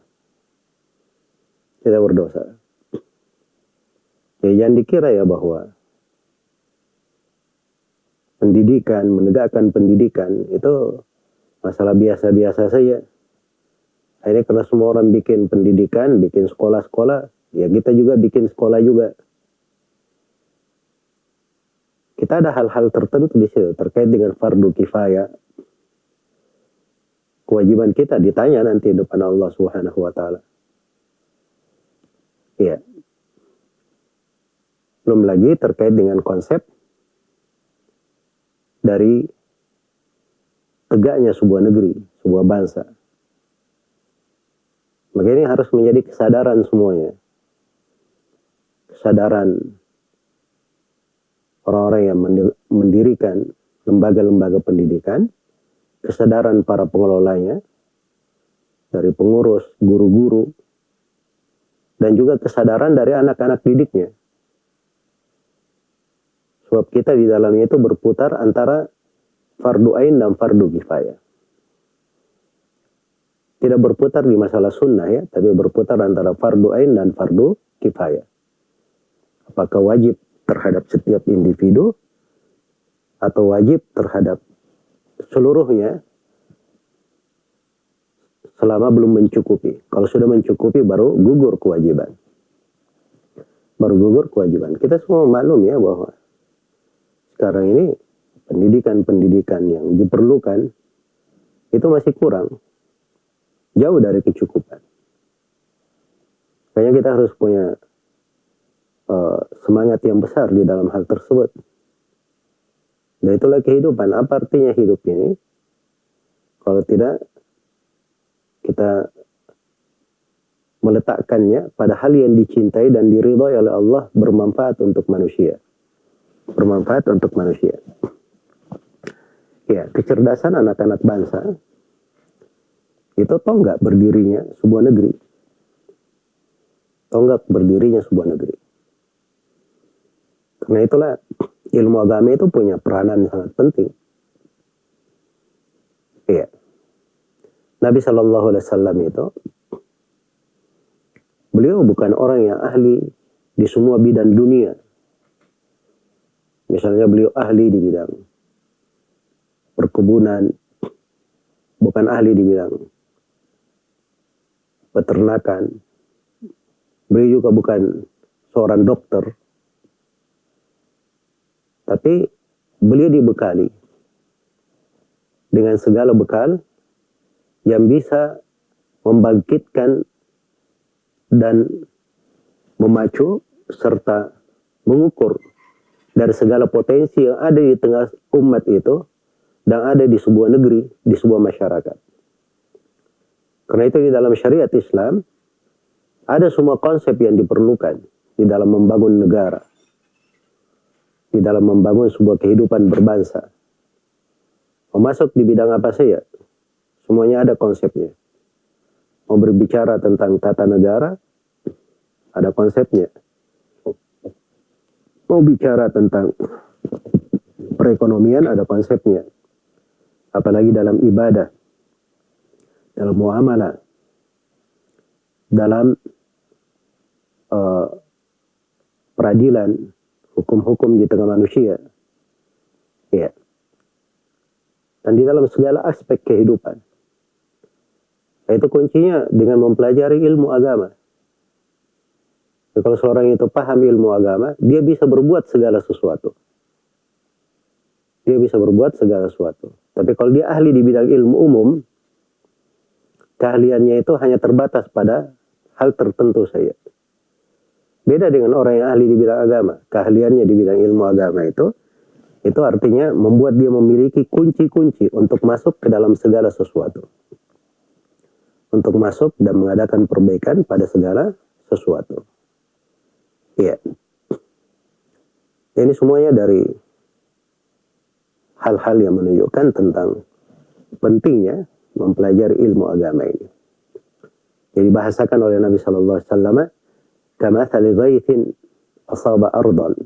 Kita berdosa. Ya, jangan dikira ya bahwa pendidikan, menegakkan pendidikan itu masalah biasa-biasa saja. Akhirnya karena semua orang bikin pendidikan, bikin sekolah-sekolah, ya kita juga bikin sekolah juga. Kita ada hal-hal tertentu di situ terkait dengan fardu kifayah. Kewajiban kita ditanya nanti di depan Allah Subhanahu wa taala. Iya. Belum lagi terkait dengan konsep dari tegaknya sebuah negeri, sebuah bangsa. Maka ini harus menjadi kesadaran semuanya. Kesadaran orang-orang yang mendirikan lembaga-lembaga pendidikan, kesadaran para pengelolanya, dari pengurus, guru-guru, dan juga kesadaran dari anak-anak didiknya. Sebab kita di dalamnya itu berputar antara fardu ain dan fardu kifayah. Tidak berputar di masalah sunnah ya, tapi berputar antara fardu ain dan fardu kifayah. Apakah wajib terhadap setiap individu atau wajib terhadap seluruhnya selama belum mencukupi. Kalau sudah mencukupi baru gugur kewajiban. Baru gugur kewajiban. Kita semua maklum ya bahwa sekarang ini pendidikan-pendidikan yang diperlukan itu masih kurang. Jauh dari kecukupan. Kayaknya kita harus punya semangat yang besar di dalam hal tersebut. Dan itulah kehidupan. Apa artinya hidup ini? Kalau tidak kita meletakkannya pada hal yang dicintai dan diridhai oleh Allah, bermanfaat untuk manusia. Bermanfaat untuk manusia. Ya, kecerdasan anak-anak bangsa itu tonggak berdirinya sebuah negeri. Tonggak berdirinya sebuah negeri. Karena itulah ilmu agama itu punya peranan sangat penting. Iya. Nabi SAW itu, beliau bukan orang yang ahli di semua bidang dunia. Misalnya beliau ahli di bidang perkebunan, bukan ahli di bidang peternakan. Beliau juga bukan seorang dokter. Tapi beliau dibekali dengan segala bekal yang bisa membangkitkan dan memacu serta mengukur dari segala potensi yang ada di tengah umat itu dan ada di sebuah negeri, di sebuah masyarakat. Karena itu di dalam syariat Islam ada semua konsep yang diperlukan di dalam membangun negara, di dalam membangun sebuah kehidupan berbangsa. Mau masuk di bidang apa saja, semuanya ada konsepnya. Mau berbicara tentang tata negara, ada konsepnya. Mau bicara tentang perekonomian, ada konsepnya. Apalagi dalam ibadah, dalam muamalah, dalam peradilan, hukum-hukum di tengah manusia. Ya. Dan di dalam segala aspek kehidupan. Itu kuncinya dengan mempelajari ilmu agama. Jadi kalau seorang itu paham ilmu agama, dia bisa berbuat segala sesuatu. Dia bisa berbuat segala sesuatu. Tapi kalau dia ahli di bidang ilmu umum, keahliannya itu hanya terbatas pada hal tertentu saja. Beda dengan orang yang ahli di bidang agama. Keahliannya di bidang ilmu agama itu artinya membuat dia memiliki kunci-kunci untuk masuk ke dalam segala sesuatu. Untuk masuk dan mengadakan perbaikan pada segala sesuatu. Iya. Ini semuanya dari hal-hal yang menunjukkan tentang pentingnya mempelajari ilmu agama ini. Jadi dibahasakan oleh Nabi sallallahu alaihi wasallam, "Kamathali ghaithin asaba ardan."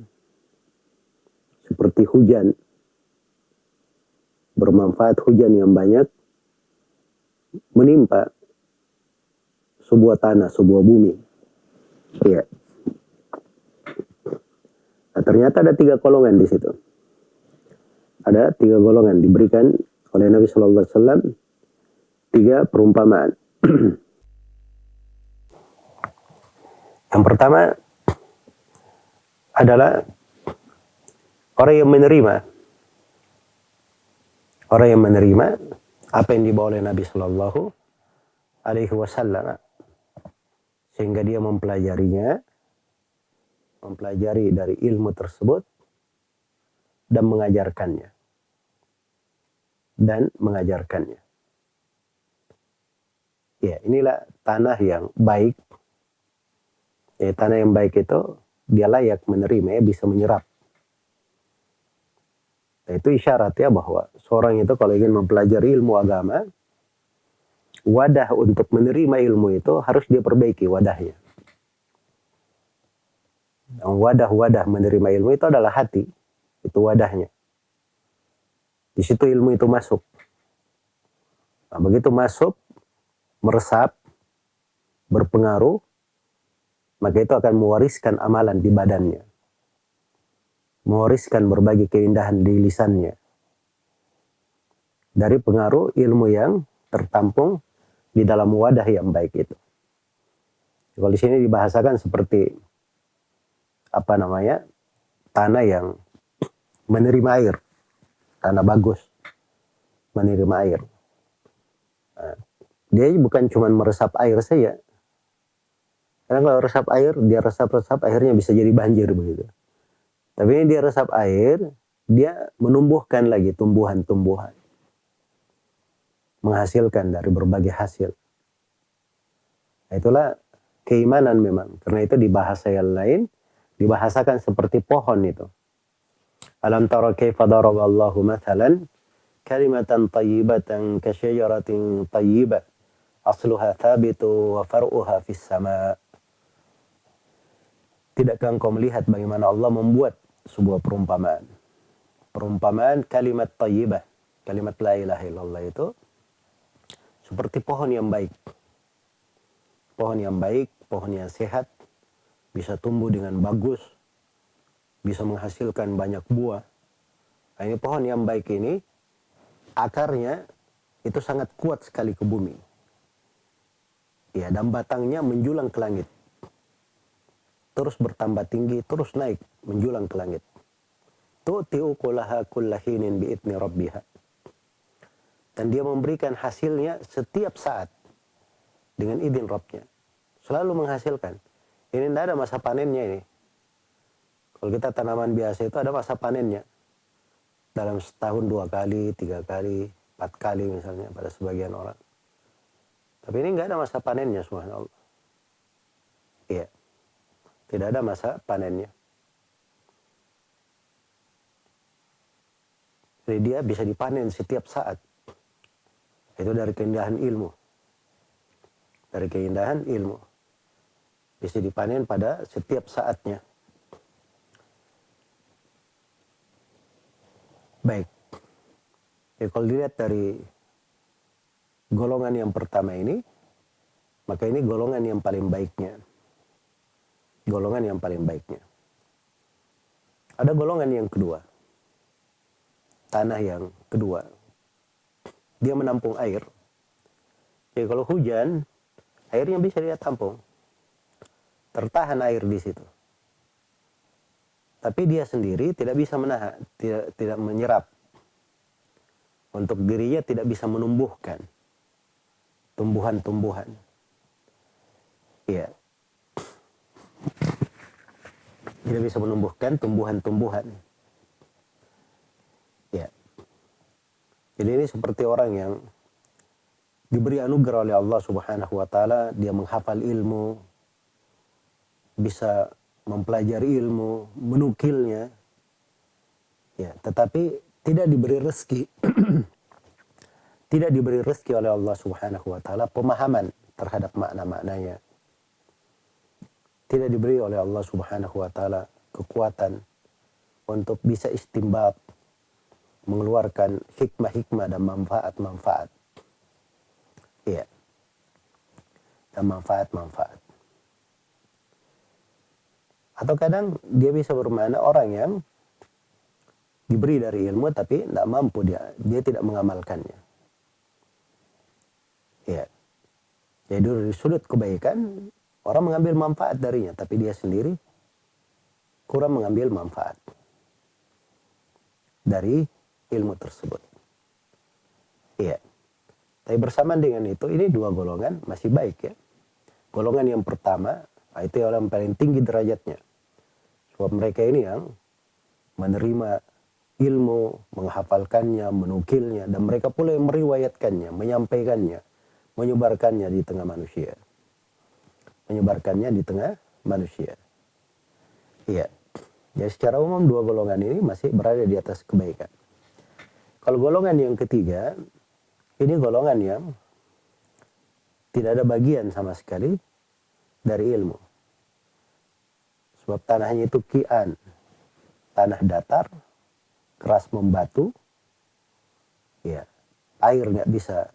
Seperti hujan, bermanfaat hujan yang banyak menimpa sebuah tanah, sebuah bumi. Ya. Nah, ternyata ada 3 golongan di situ. Ada 3 golongan diberikan oleh Nabi sallallahu alaihi wasallam, 3 perumpamaan. Yang pertama adalah orang yang menerima apa yang dibawa oleh Nabi Sallallahu Alaihi Wasallam, sehingga dia mempelajari dari ilmu tersebut dan mengajarkannya. Ya, inilah tanah yang baik. Ya, tanah yang baik itu dia layak menerima, ya, bisa menyerap. Nah, itu isyarat ya bahwa seorang itu kalau ingin mempelajari ilmu agama, wadah untuk menerima ilmu itu harus dia perbaiki wadahnya. Wadah menerima ilmu itu adalah hati, itu wadahnya. Di situ ilmu itu masuk. Nah, begitu masuk, meresap, berpengaruh, maka itu akan mewariskan amalan di badannya. Mewariskan berbagai keindahan di lisannya. Dari pengaruh ilmu yang tertampung di dalam wadah yang baik itu. Kalau di sini dibahasakan seperti tanah yang menerima air, tanah bagus, menerima air. Nah, dia bukan cuma meresap air saja. Karena kalau resap air, dia resap akhirnya bisa jadi banjir begitu. Tapi ini dia resap air, dia menumbuhkan lagi tumbuhan-tumbuhan, menghasilkan dari berbagai hasil. Nah, itulah keimanan memang. Karena itu di bahasa yang lain dibahasakan seperti pohon itu. Alam tara kaifa daraballahu mathalan kalimatan tayyibatan kasyajaratin tayyibah asluha thabitu wa far'uha fis sama'. Tidakkah engkau melihat bagaimana Allah membuat sebuah perumpamaan? Perumpamaan kalimat tayyibah, kalimat la ilaha illallah itu seperti pohon yang baik. Pohon yang baik, pohon yang sehat, bisa tumbuh dengan bagus, bisa menghasilkan banyak buah. Nah, ini pohon yang baik ini, akarnya itu sangat kuat sekali ke bumi. Ya, dan batangnya menjulang ke langit. Terus bertambah tinggi, terus naik, menjulang ke langit. Tu'ti ukulaha kullahinin bi'idni rabbiha. Dan dia memberikan hasilnya setiap saat dengan izin Rabbnya. Selalu menghasilkan. Ini tidak ada masa panennya ini. Kalau kita tanaman biasa itu ada masa panennya. Dalam setahun 2 kali, 3 kali, 4 kali misalnya pada sebagian orang. Tapi ini nggak ada masa panennya, subhanallah. Iya. Tidak ada masa panennya. Jadi dia bisa dipanen setiap saat. Itu dari keindahan ilmu. Dari keindahan ilmu. Bisa dipanen pada setiap saatnya. Baik. Jadi kalau dilihat dari golongan yang pertama ini, maka ini golongan yang paling baiknya. Golongan yang paling baiknya. Ada golongan yang kedua. Tanah yang kedua. Dia menampung air. Jadi kalau hujan, airnya bisa dia tampung. Tertahan air di situ. Tapi dia sendiri tidak bisa menahan, tidak menyerap. Untuk dirinya tidak bisa menumbuhkan tumbuhan-tumbuhan. Iya. Tidak bisa menumbuhkan tumbuhan-tumbuhan. Ya. Jadi ini seperti orang yang diberi anugerah oleh Allah Subhanahu wa taala, dia menghafal ilmu, bisa mempelajari ilmu, menukilnya. Ya, tetapi tidak diberi rezeki. tidak diberi rezeki oleh Allah Subhanahu wa taala pemahaman terhadap makna-maknanya. Tidak diberi oleh Allah Subhanahu wa taala kekuatan untuk bisa istinbat, mengeluarkan hikmah-hikmah dan manfaat-manfaat. Iya. Dan manfaat-manfaat. Atau kadang dia bisa bermakna orang yang diberi dari ilmu tapi tidak mampu, dia tidak mengamalkannya. Iya. Jadi dari sudut kebaikan, orang mengambil manfaat darinya, tapi dia sendiri kurang mengambil manfaat dari ilmu tersebut. Iya. Tapi bersamaan dengan itu, ini dua golongan masih baik ya. Golongan yang pertama, itu orang paling tinggi derajatnya. Sebab mereka ini yang menerima ilmu, menghafalkannya, menukilnya, dan mereka pula yang meriwayatkannya, menyampaikannya, menyebarkannya di tengah manusia. Menyebarkannya di tengah manusia. Iya. Jadi secara umum dua golongan ini masih berada di atas kebaikan. Kalau golongan yang ketiga, ini golongan yang tidak ada bagian sama sekali dari ilmu. Sebab tanahnya itu kian, tanah datar, keras membatu, ya, air nggak bisa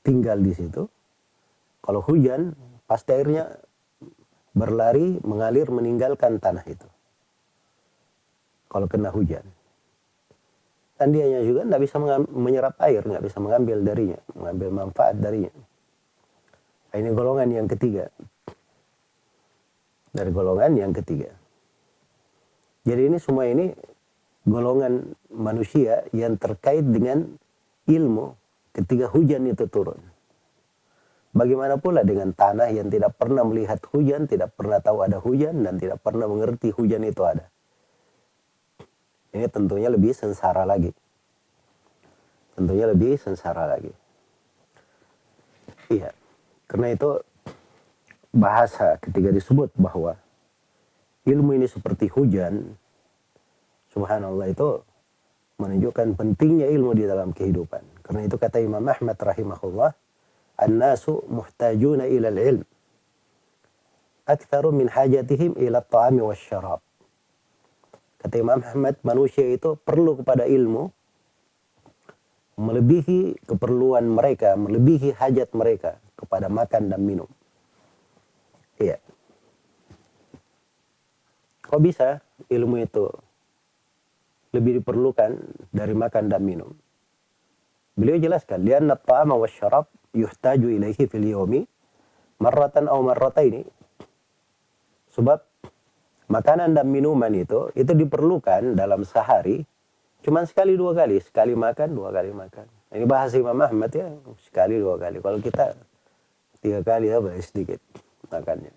tinggal di situ. Kalau hujan, pasti airnya berlari, mengalir, meninggalkan tanah itu. Kalau kena hujan. Dan dianya juga tidak bisa menyerap air, nggak bisa mengambil darinya, mengambil manfaat darinya. Ini golongan yang ketiga. Dari golongan yang ketiga. Jadi ini semua ini golongan manusia yang terkait dengan ilmu ketika hujan itu turun. Bagaimana pula dengan tanah yang tidak pernah melihat hujan, tidak pernah tahu ada hujan, dan tidak pernah mengerti hujan itu ada. Ini tentunya lebih sengsara lagi. Tentunya lebih sengsara lagi. Iya. Karena itu bahasa ketika disebut bahwa ilmu ini seperti hujan, subhanallah, itu menunjukkan pentingnya ilmu di dalam kehidupan. Karena itu kata Imam Ahmad rahimahullah, an-nasu muhtajuna ila al-ilm aktsaru min hajatihim ila at-ta'ami wasyarab. Kata Imam Ahmad, manusia itu perlu kepada ilmu melebihi keperluan mereka, melebihi hajat mereka kepada makan dan minum. Iya. Kok bisa ilmu itu lebih diperlukan dari makan dan minum? Beliau jelaskan, lianna at-ta'ama wasyarab yuhtaju ilaihi fil yawmi marratan aw marrataini. Sebab makanan dan minuman itu diperlukan dalam sehari cuma sekali dua kali, sekali makan, dua kali makan. Ini bahasa Imam Ahmad ya, sekali dua kali. Kalau kita tiga kali ya sedikit makannya.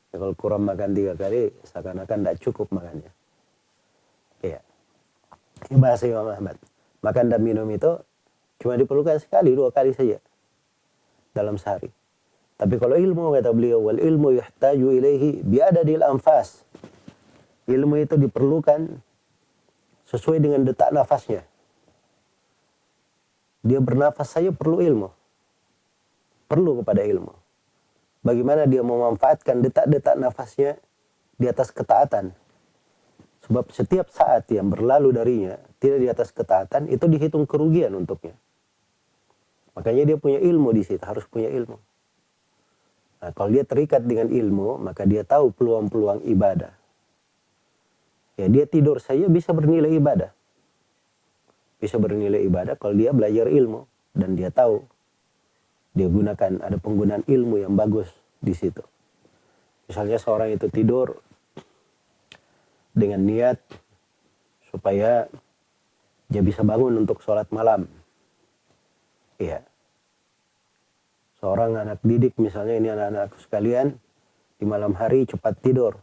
Ya, kalau kurang makan tiga kali, seakan-akan tidak cukup makannya. Iya. Ini bahasa Imam Ahmad. Makan dan minum itu cuma diperlukan sekali, dua kali saja dalam sehari. Tapi kalau ilmu, kata beliau, wal ilmu yuhtaju ilaihi biadadil anfas. Ilmu itu diperlukan sesuai dengan detak nafasnya. Dia bernafas saja perlu ilmu. Perlu kepada ilmu. Bagaimana dia memanfaatkan detak-detak nafasnya di atas ketaatan. Sebab setiap saat yang berlalu darinya tidak di atas ketaatan, itu dihitung kerugian untuknya. Makanya dia punya ilmu di situ, harus punya ilmu. Nah, kalau dia terikat dengan ilmu, maka dia tahu peluang-peluang ibadah. Ya, dia tidur saja bisa bernilai ibadah. Bisa bernilai ibadah kalau dia belajar ilmu dan dia tahu dia gunakan, ada penggunaan ilmu yang bagus di situ. Misalnya seorang itu tidur dengan niat supaya dia bisa bangun untuk sholat malam. Iya. Seorang anak didik misalnya, ini anak-anakku sekalian, di malam hari cepat tidur.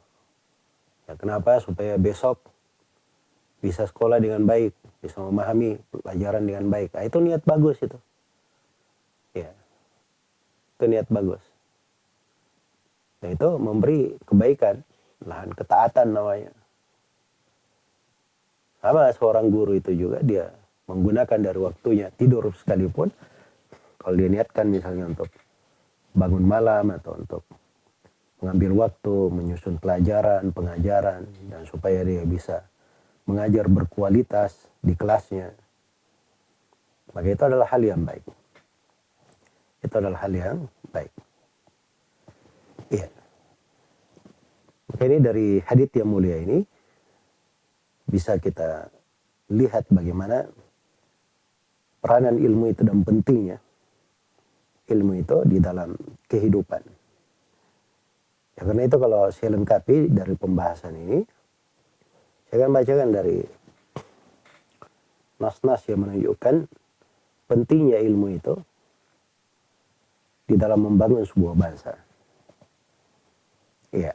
Ya, kenapa? Supaya besok bisa sekolah dengan baik, bisa memahami pelajaran dengan baik. Nah, itu niat bagus itu. Ya. Itu niat bagus. Nah, itu memberi kebaikan, lahan ketaatan namanya. Sama seorang guru itu juga, dia menggunakan dari waktunya tidur sekalipun, kalau dia niatkan misalnya untuk bangun malam atau untuk mengambil waktu menyusun pelajaran, pengajaran, dan supaya dia bisa mengajar berkualitas di kelasnya, maka itu adalah hal yang baik. Itu adalah hal yang baik. Iya. Maka ini dari hadits yang mulia ini bisa kita lihat bagaimana peranan ilmu itu dan pentingnya ilmu itu di dalam kehidupan. Ya, karena itu kalau saya lengkapi dari pembahasan ini, saya akan bacakan dari nas-nas yang menunjukkan pentingnya ilmu itu di dalam membangun sebuah bangsa. Iya.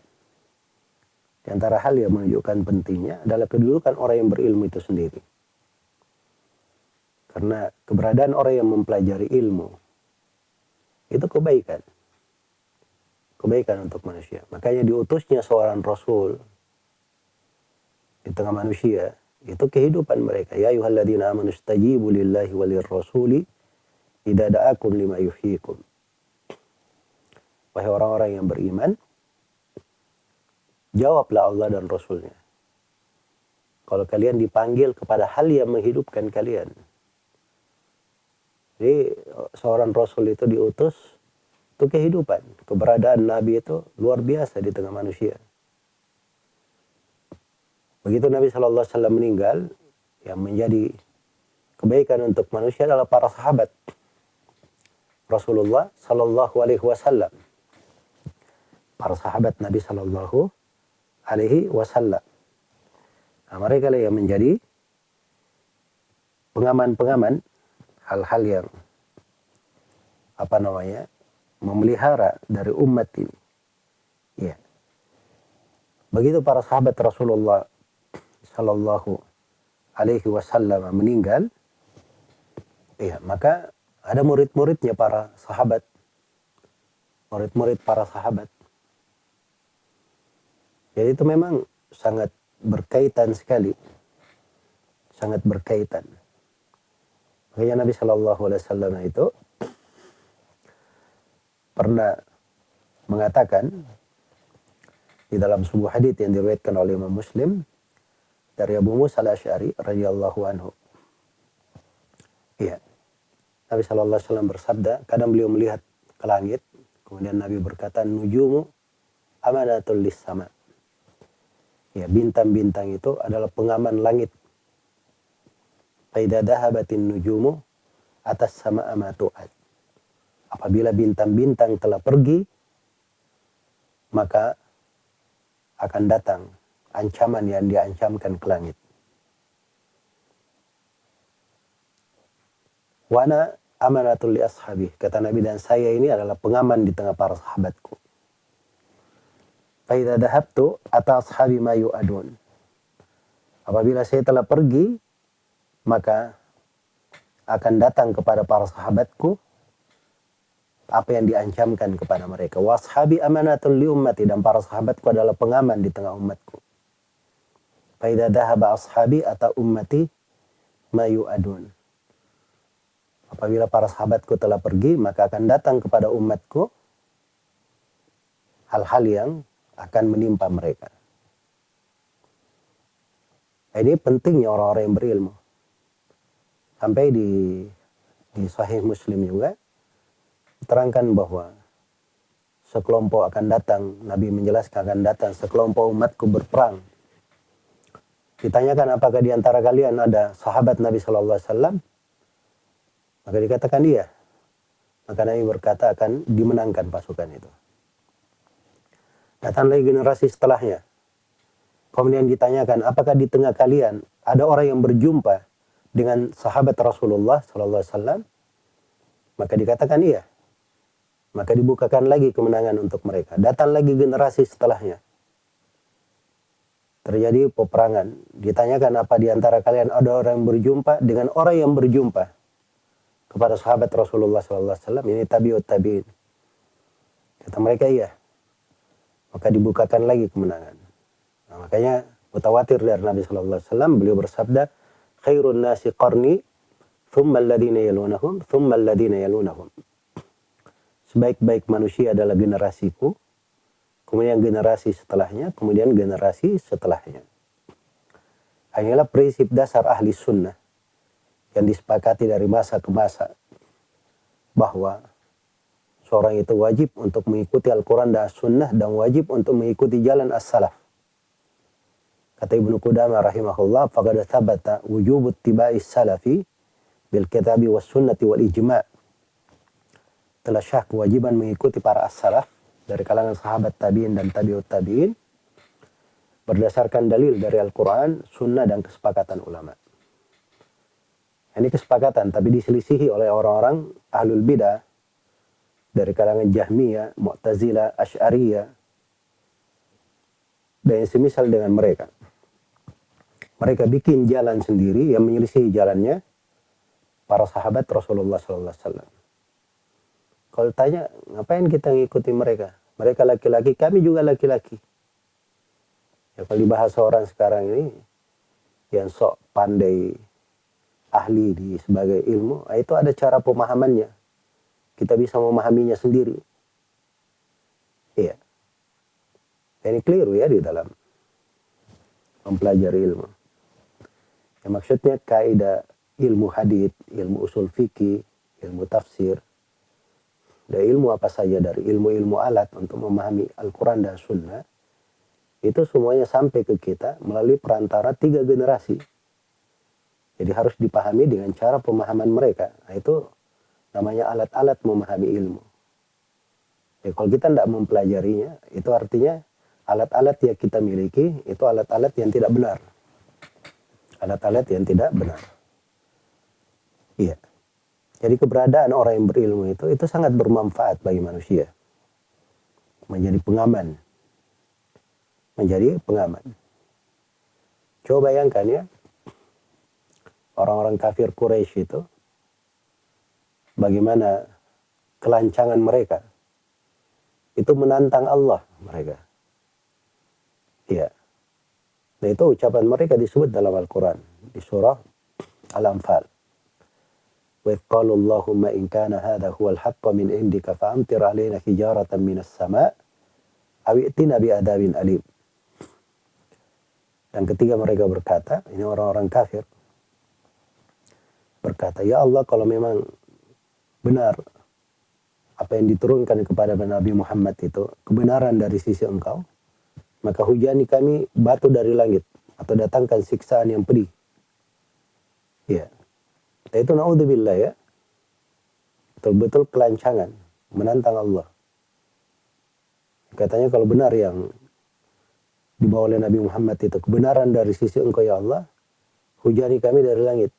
Di antara hal yang menunjukkan pentingnya adalah kedudukan orang yang berilmu itu sendiri. Karena keberadaan orang yang mempelajari ilmu itu kebaikan. Kebaikan untuk manusia. Makanya diutusnya seorang rasul di tengah manusia, itu kehidupan mereka. Ya ayyuhalladzina amanu istajibu lillahi walir rasuli idza da'akum lima yuhyikum. Wahai orang-orang yang beriman, jawablah Allah dan Rasulnya kalau kalian dipanggil kepada hal yang menghidupkan kalian. Jadi seorang Rasul itu diutus untuk kehidupan. Keberadaan Nabi itu luar biasa di tengah manusia. Begitu Nabi SAW meninggal, yang menjadi kebaikan untuk manusia adalah para sahabat Rasulullah SAW. Para sahabat Nabi SAW. Nah, mereka lah yang menjadi pengaman-pengaman hal-hal yang memelihara dari umat ini. Ya. Begitu para sahabat Rasulullah sallallahu alaihi wasallam meninggal, ya, maka ada murid-muridnya para sahabat. Murid-murid para sahabat. Jadi itu memang sangat berkaitan sekali. Sangat berkaitan. Makanya Nabi SAW itu pernah mengatakan di dalam sebuah hadits yang diriwayatkan oleh Imam Muslim dari Abu Musa al-Asy'ari radhiyallahu anhu. Iya. Nabi SAW bersabda, kadang beliau melihat ke langit, kemudian Nabi berkata, nujumu amanatul lis-sama. Ya, bintang-bintang itu adalah pengaman langit. Faidza dhahabatin nujumu atas sama amatuat. Apabila bintang-bintang telah pergi, maka akan datang ancaman yang diancamkan ke langit. Wana amanatul li ashabi. Kata Nabi, dan saya ini adalah pengaman di tengah para sahabatku. Faidza dhahabtu ata ashabi ma yu'adun. Apabila saya telah pergi, maka akan datang kepada para sahabatku apa yang diancamkan kepada mereka. Washabi amanatul li ummati, dan para sahabatku adalah pengaman di tengah umatku. Faidza dhahaba ashabi ata ummati ma yu'adun. Apabila para sahabatku telah pergi, maka akan datang kepada umatku hal-hal yang akan menimpa mereka. Ini pentingnya orang-orang yang berilmu. Sampai di Sahih Muslim juga terangkan bahwa sekelompok akan datang, Nabi menjelaskan akan datang sekelompok umatku berperang. Ditanyakan apakah di antara kalian ada sahabat Nabi SAW? Maka dikatakan iya. Maka Nabi berkata akan dimenangkan pasukan itu. Datang lagi generasi setelahnya. Kemudian ditanyakan, apakah di tengah kalian ada orang yang berjumpa dengan sahabat Rasulullah SAW? Maka dikatakan iya. Maka dibukakan lagi kemenangan untuk mereka. Datang lagi generasi setelahnya. Terjadi peperangan. Ditanyakan, apa di antara kalian ada orang yang berjumpa dengan orang yang berjumpa kepada sahabat Rasulullah SAW? Ini tabi'ut tabi'in. Kata mereka iya. Maka dibukakan lagi kemenangan. Nah, makanya mutawatir dari Nabi SAW, beliau bersabda, khairun nasi qarni, thumma alladhina yalunahum, thumma alladhina yalunahum. Sebaik-baik manusia adalah generasiku, kemudian generasi setelahnya, kemudian generasi setelahnya. Inilah prinsip dasar ahli sunnah yang disepakati dari masa ke masa, bahwa seorang itu wajib untuk mengikuti Al-Quran dan As-Sunnah dan wajib untuk mengikuti jalan as-salaf. Kata Ibnu Qudamah rahimahullah, faqad thabata wujubut tiba'is salafi bil kitabi was sunnati wal ijma'. Telah syah kewajiban mengikuti para as-salaf dari kalangan sahabat tabi'in dan tabi'ut tabi'in berdasarkan dalil dari Al-Quran, Sunnah, dan kesepakatan ulama. Ini kesepakatan, tapi diselisihi oleh orang-orang ahlul bidah dari kalangan Jahmiyah, Mu'tazilah, Asy'ariyah, dan yang semisal dengan mereka. Mereka bikin jalan sendiri yang menyelisihi jalannya para sahabat Rasulullah SAW. Kalau tanya, ngapain kita ngikuti mereka? Mereka laki-laki, kami juga laki-laki. Ya, kalau dibahas orang sekarang ini yang sok pandai ahli di sebagai ilmu, itu ada cara pemahamannya. Kita bisa memahaminya sendiri. Iya. Ini keliru ya di dalam mempelajari ilmu. Ya, maksudnya kaidah ilmu hadits, ilmu usul fikih, ilmu tafsir, dan ilmu apa saja dari ilmu-ilmu alat untuk memahami Al-Quran dan Sunnah, itu semuanya sampai ke kita melalui perantara 3 generasi. Jadi harus dipahami dengan cara pemahaman mereka. Nah, itu namanya alat-alat memahami ilmu. Ya, kalau kita tidak mempelajarinya, itu artinya alat-alat yang kita miliki itu alat-alat yang tidak benar. Alat-alat yang tidak benar. Iya. Jadi keberadaan orang yang berilmu itu sangat bermanfaat bagi manusia. Menjadi pengaman. Menjadi pengaman. Coba bayangkan ya, orang-orang kafir Quraisy itu, bagaimana kelancangan mereka. Itu menantang Allah mereka. Iya. Nah, itu ucapan mereka disebut dalam Al-Quran. Di surah Al-Anfal. وَإِذْ قَالُوا اللَّهُمَّ إِنْ كَانَ هَذَا هُوَ الْحَقَّ مِنْ عِنْدِكَ فَأَمْطِرْ عَلَيْنَا حِجَارَةً مِنَ السَّمَاءِ أَوْ ائْتِنَا بِعَذَابٍ أَلِيمٍ. Dan ketika mereka berkata, ini orang-orang kafir, berkata, ya Allah, kalau memang benar apa yang diturunkan kepada Nabi Muhammad itu kebenaran dari sisi Engkau, maka hujani kami batu dari langit atau datangkan siksaan yang pedih. Ya. Dan itu naudzubillah ya. Betul-betul kelancangan, menantang Allah. Katanya kalau benar yang dibawa oleh Nabi Muhammad itu kebenaran dari sisi Engkau ya Allah, hujani kami dari langit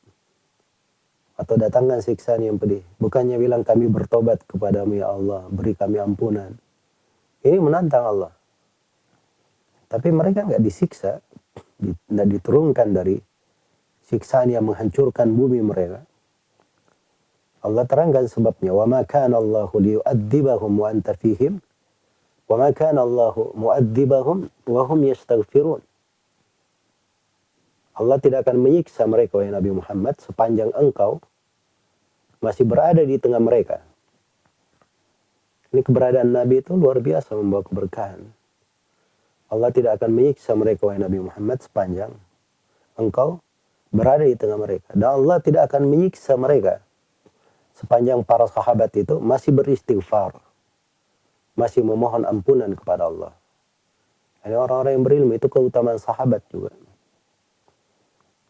atau datangkan siksaan yang pedih. Bukannya bilang kami bertobat kepadamu ya Allah, beri kami ampunan. Ini menantang Allah. Tapi mereka nggak disiksa, tidak diturunkan dari siksaan yang menghancurkan bumi mereka. Allah terangkan sebabnya. Wa ma kana Allahu liyu'adzibahum wa anta fihim wa ma kana Allahu mu'adzibahum wa hum yastaghfirun. Allah tidak akan menyiksa mereka, wahai Nabi Muhammad, sepanjang engkau masih berada di tengah mereka. Ini keberadaan Nabi itu luar biasa membawa keberkahan. Allah tidak akan menyiksa mereka, wahai Nabi Muhammad, sepanjang engkau berada di tengah mereka. Dan Allah tidak akan menyiksa mereka sepanjang para sahabat itu masih beristighfar, masih memohon ampunan kepada Allah. Ini orang-orang yang berilmu itu keutamaan sahabat juga.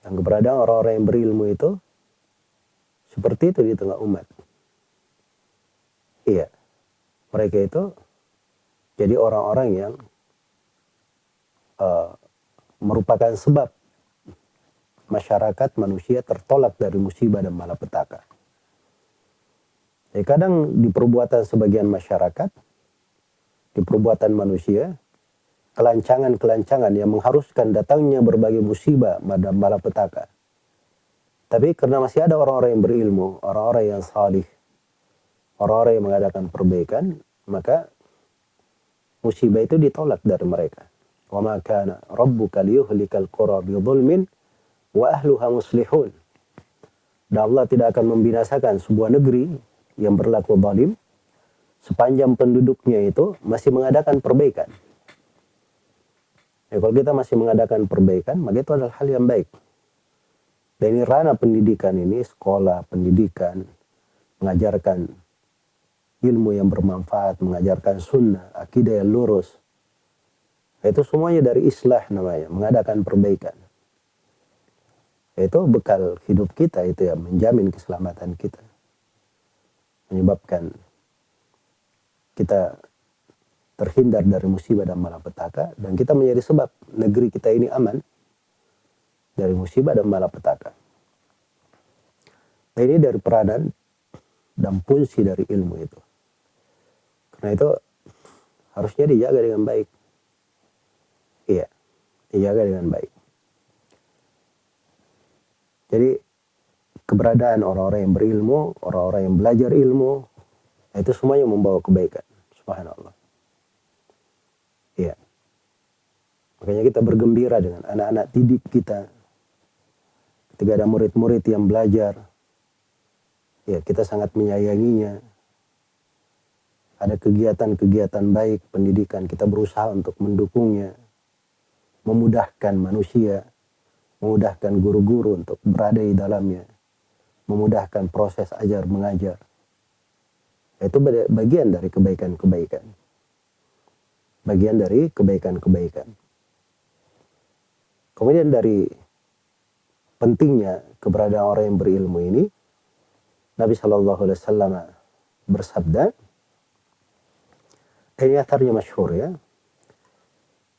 Dan keberadaan orang-orang yang berilmu itu seperti itu di tengah umat. Iya. Mereka itu jadi orang-orang yang merupakan sebab masyarakat manusia tertolak dari musibah dan malapetaka. Jadi kadang di perbuatan sebagian masyarakat, di perbuatan manusia, kelancangan-kelancangan yang mengharuskan datangnya berbagai musibah dan malapetaka. Tapi karena masih ada orang-orang yang berilmu, orang-orang yang salih, orang-orang yang mengadakan perbaikan, maka musibah itu ditolak dari mereka. Wa ma kana rabbuka liyuhlikal qura bi dhulmin wa ahluha muslihun. Dan Allah tidak akan membinasakan sebuah negeri yang berlaku zalim sepanjang penduduknya itu masih mengadakan perbaikan. Ya, kalau kita masih mengadakan perbaikan, maka itu adalah hal yang baik. Dan ini ranah pendidikan ini, sekolah, pendidikan, mengajarkan ilmu yang bermanfaat, mengajarkan sunnah, akidah yang lurus. Itu semuanya dari islah namanya, mengadakan perbaikan. Itu bekal hidup kita, itu ya, menjamin keselamatan kita. Menyebabkan kita terhindar dari musibah dan malapetaka, dan kita menjadi sebab negeri kita ini aman dari musibah dan malapetaka. Nah, ini dari peranan dan fungsi dari ilmu itu. Karena itu harusnya dijaga dengan baik. Iya, dijaga dengan baik. Jadi keberadaan orang-orang yang berilmu, orang-orang yang belajar ilmu, itu semuanya membawa kebaikan. Subhanallah. Iya. Makanya kita bergembira dengan anak-anak didik kita. Ketika ada murid-murid yang belajar, ya kita sangat menyayanginya. Ada kegiatan-kegiatan baik pendidikan, kita berusaha untuk mendukungnya, memudahkan manusia, memudahkan guru-guru untuk berada di dalamnya, memudahkan proses ajar mengajar. Itu bagian dari kebaikan-kebaikan. Bagian dari kebaikan-kebaikan. Kemudian dari pentingnya keberadaan orang yang berilmu ini, Nabi SAW bersabda, ini atharnya masyhur ya,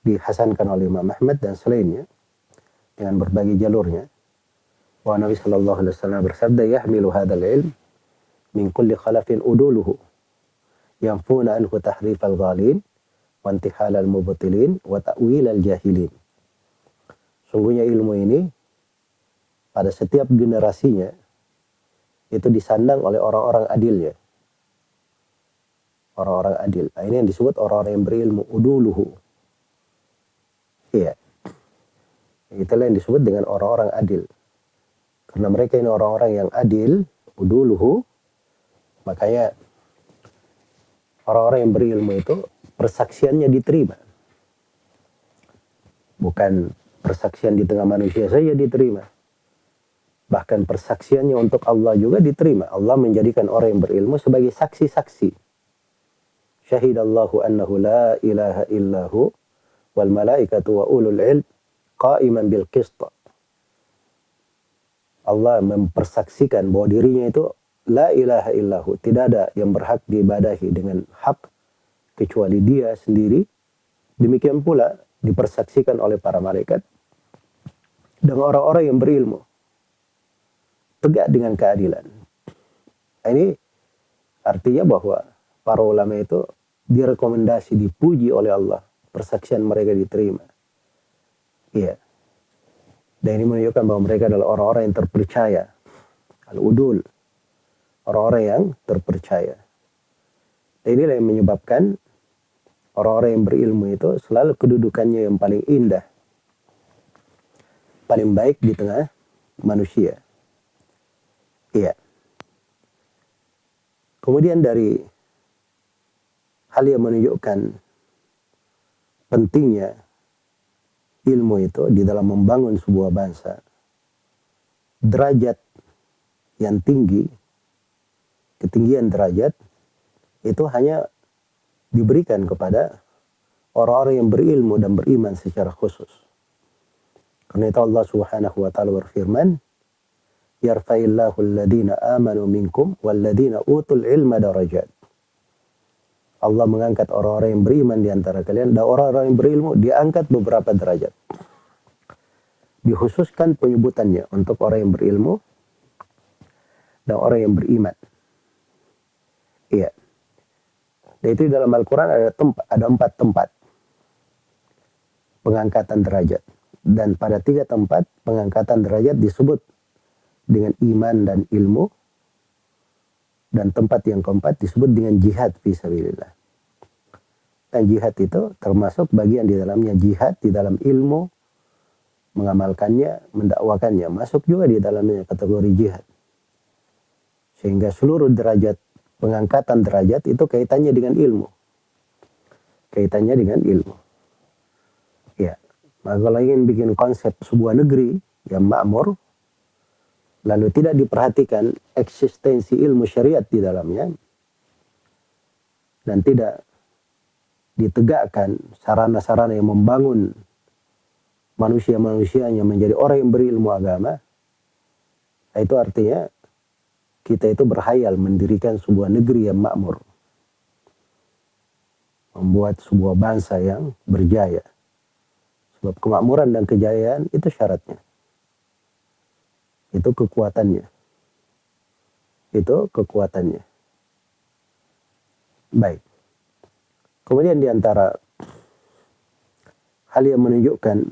dihasankan oleh Imam Ahmad dan selainnya dengan berbagai jalurnya, bahwa Nabi SAW bersabda, yahmilu hadzal ilm min kulli khalafin uduluhu yanfuna anhu tahrif al-ghalin wa intihal al-mubtilin wa ta'wil al-jahilin. Sungguhnya ilmu ini pada setiap generasinya itu disandang oleh orang-orang adil ya. Orang-orang adil. Nah, ini yang disebut orang-orang yang berilmu, uduluhu. Iya. Itulah yang disebut dengan orang-orang adil. Karena mereka ini orang-orang yang adil, uduluhu, makanya orang-orang yang berilmu itu persaksiannya diterima. Bukan persaksian di tengah manusia saja diterima. Bahkan persaksiannya untuk Allah juga diterima. Allah menjadikan orang yang berilmu sebagai saksi-saksi. Syahidallahu annahu la ilaha illahu wal malaikatu wa ulul ilm qa'iman bil qist. Allah mempersaksikan bahwa dirinya itu la ilaha illahu, tidak ada yang berhak diibadahi dengan hak kecuali Dia sendiri. Demikian pula dipersaksikan oleh para malaikat dan orang-orang yang berilmu tegak dengan keadilan. Ini artinya bahwa para ulama itu direkomendasi, dipuji oleh Allah, persaksian mereka diterima. Iya. Dan ini menunjukkan bahwa mereka adalah orang-orang yang terpercaya. Al-udul. Orang-orang yang terpercaya. Dan inilah yang menyebabkan orang-orang yang berilmu itu selalu kedudukannya yang paling indah. Paling baik di tengah manusia. Iya. Kemudian dari hal yang menunjukkan pentingnya ilmu itu di dalam membangun sebuah bangsa, derajat yang tinggi, ketinggian derajat, itu hanya diberikan kepada orang-orang yang berilmu dan beriman secara khusus. Karena itu Allah Subhanahu wa taala berfirman, yarfa'illahu alladhina amanu minkum walladhina utul ilma darajat. Allah mengangkat orang-orang yang beriman di antara kalian dan orang-orang yang berilmu diangkat beberapa derajat. Dikhususkan penyebutannya untuk orang yang berilmu dan orang yang beriman. Iya. Dan itu dalam Al-Quran ada 4 tempat pengangkatan derajat. Dan pada 3 tempat pengangkatan derajat disebut dengan iman dan ilmu. Dan tempat yang keempat disebut dengan jihad fisabilillah. Dan jihad itu termasuk bagian di dalamnya jihad di dalam ilmu, mengamalkannya, mendakwakannya. Masuk juga di dalamnya kategori jihad. Sehingga seluruh derajat, pengangkatan derajat itu kaitannya dengan ilmu. Kaitannya dengan ilmu. Ya, maka kalau ingin bikin konsep sebuah negeri yang makmur, lalu tidak diperhatikan eksistensi ilmu syariat di dalamnya, dan tidak ditegakkan sarana-sarana yang membangun manusia-manusianya menjadi orang yang berilmu agama, itu artinya kita itu berhayal mendirikan sebuah negeri yang makmur, membuat sebuah bangsa yang berjaya. Sebab kemakmuran dan kejayaan itu syaratnya, itu kekuatannya, baik. Kemudian di antara hal yang menunjukkan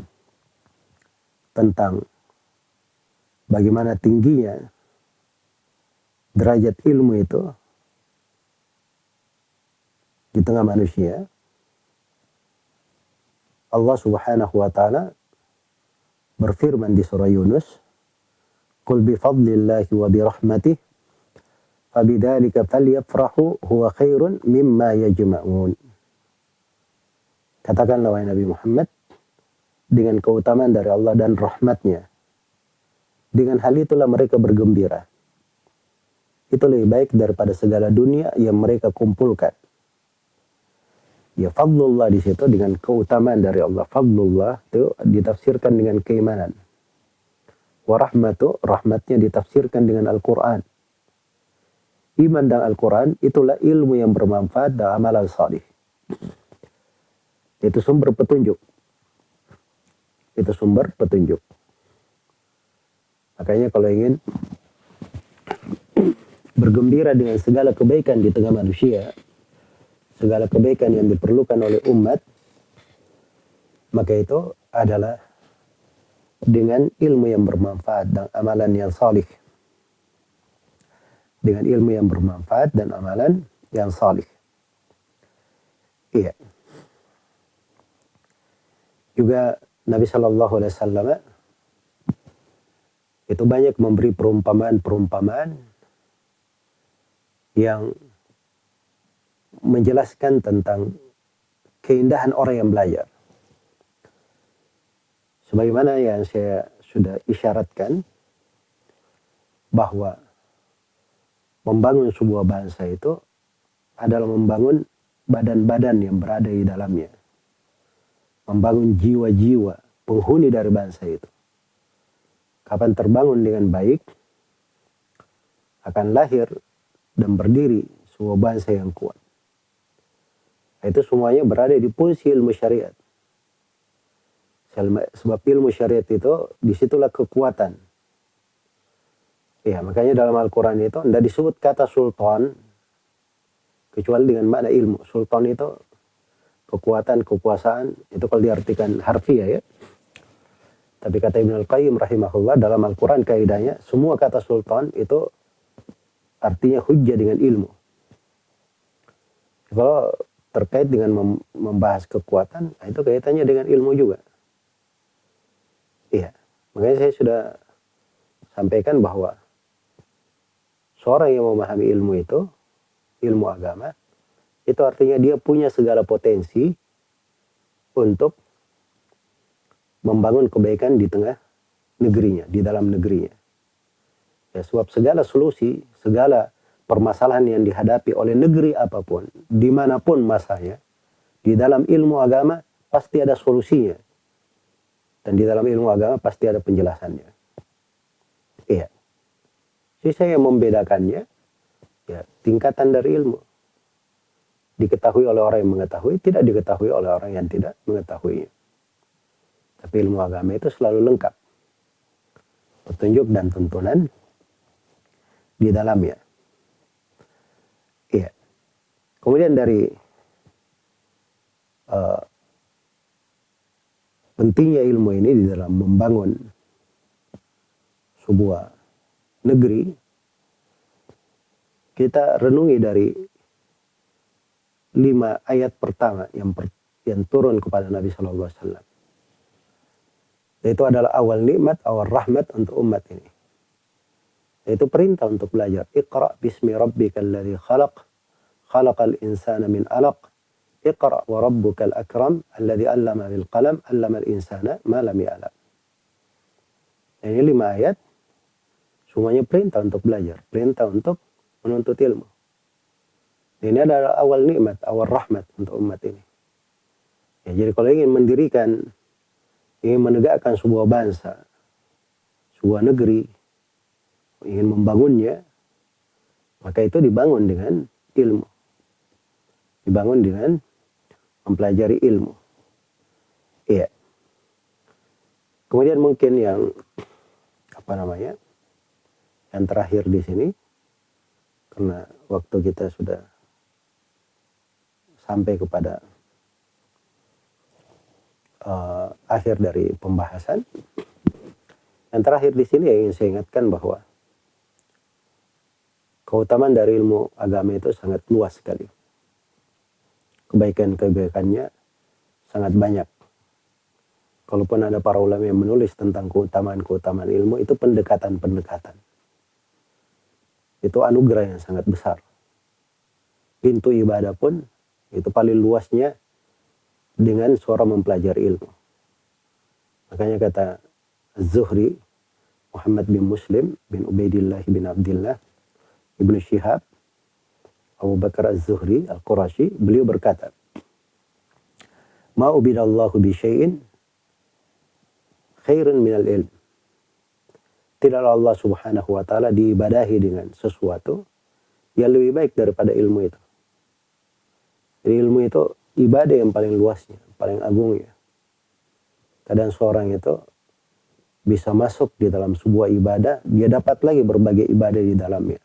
tentang bagaimana tingginya derajat ilmu itu di tengah manusia, Allah Subhanahu wa taala berfirman di surah Yunus, "Qul bi fadlillahi wa bi rahmatih fabidzalika falyafrahu huwa khairun mimma yajma'un." Katakanlah wahai Nabi Muhammad, dengan keutamaan dari Allah dan rahmatnya, dengan hal itulah mereka bergembira. Itu lebih baik daripada segala dunia yang mereka kumpulkan. Ya, fadlullah di situ dengan keutamaan dari Allah. Fadlullah itu ditafsirkan dengan keimanan. Warahmatu, rahmatnya ditafsirkan dengan Al-Quran. Iman dan Al-Quran itulah ilmu yang bermanfaat dan amalan salih. Itu sumber petunjuk. Itu sumber petunjuk. Makanya kalau ingin bergembira dengan segala kebaikan di tengah manusia, segala kebaikan yang diperlukan oleh umat, maka itu adalah dengan ilmu yang bermanfaat dan amalan yang salih. Dengan ilmu yang bermanfaat dan amalan yang salih. Iya. Juga Nabi SAW itu banyak memberi perumpamaan-perumpamaan yang menjelaskan tentang keindahan orang yang belajar. Sebagaimana yang saya sudah isyaratkan, bahwa membangun sebuah bangsa itu adalah membangun badan-badan yang berada di dalamnya. Membangun jiwa-jiwa penghuni dari bangsa itu. Kapan terbangun dengan baik, akan lahir dan berdiri sebuah bangsa yang kuat. Itu semuanya berada di fungsi ilmu syariat. Sebab ilmu syariat itu, disitulah kekuatan. Ya, makanya dalam Al-Quran itu tidak disebut kata sultan, kecuali dengan makna ilmu. Sultan itu kekuatan, kekuasaan, itu kalau diartikan harfiah ya. Tapi kata Ibn Al-Qayyim rahimahullah, dalam Al-Quran kaidahnya, semua kata sultan itu artinya hujjah dengan ilmu. Kalau terkait dengan membahas kekuatan, itu kaitannya dengan ilmu juga. Iya, makanya saya sudah sampaikan bahwa seorang yang memahami ilmu itu, ilmu agama, itu artinya dia punya segala potensi untuk membangun kebaikan di tengah negerinya, di dalam negerinya. Ya, sebab segala solusi, segala permasalahan yang dihadapi oleh negeri apapun, dimanapun masanya, di dalam ilmu agama pasti ada solusinya. Dan di dalam ilmu agama pasti ada penjelasannya. Iya. Sisa yang membedakannya, ya, tingkatan dari ilmu. Diketahui oleh orang yang mengetahui, tidak diketahui oleh orang yang tidak mengetahuinya. Tapi ilmu agama itu selalu lengkap. Petunjuk dan tuntunan di dalamnya. Iya. Kemudian dari pentingnya ilmu ini di dalam membangun sebuah negeri, kita renungi dari 5 ayat pertama yang turun kepada Nabi SAW. Itu adalah awal nikmat, awal rahmat untuk umat ini. Itu perintah untuk belajar. Iqra bismi rabbikal ladzi khalaq, khalaqal insana min 'alaq. Iqra wa rabbukal akram alladzi 'allama bil qalam, 'allamal insana ma lam ya'lam. Ini 5 ayat semuanya perintah untuk belajar, perintah untuk menuntut ilmu. Ini adalah awal nikmat, awal rahmat untuk umat ini. Ya, jadi kalau ingin mendirikan, ingin menegakkan sebuah bangsa, sebuah negeri, ingin membangunnya, maka itu dibangun dengan ilmu. Dibangun dengan mempelajari ilmu. Iya. Kemudian mungkin yang yang terakhir di sini, karena waktu kita sudah sampai kepada akhir dari pembahasan. Yang terakhir di sini ingin saya ingatkan bahwa keutamaan dari ilmu agama itu sangat luas sekali. Kebaikan-kebaikannya sangat banyak. Kalaupun ada para ulama yang menulis tentang keutamaan-keutamaan ilmu, itu pendekatan-pendekatan. Itu anugerah yang sangat besar. Pintu ibadah pun itu paling luasnya dengan seorang mempelajari ilmu. Makanya kata Az-Zuhri, Muhammad bin Muslim bin Ubaidillah bin Abdullah Ibn Shihab, Abu Bakar Az-Zuhri Al-Qurashi, beliau berkata, "Ma ubidallahu bi syai'in khairun minal ilm." Tidaklah Allah Subhanahu wa taala diibadahi dengan sesuatu yang lebih baik daripada ilmu itu. Jadi ilmu itu ibadah yang paling luasnya, paling agungnya. Kadang seorang itu bisa masuk di dalam sebuah ibadah, dia dapat lagi berbagai ibadah di dalamnya.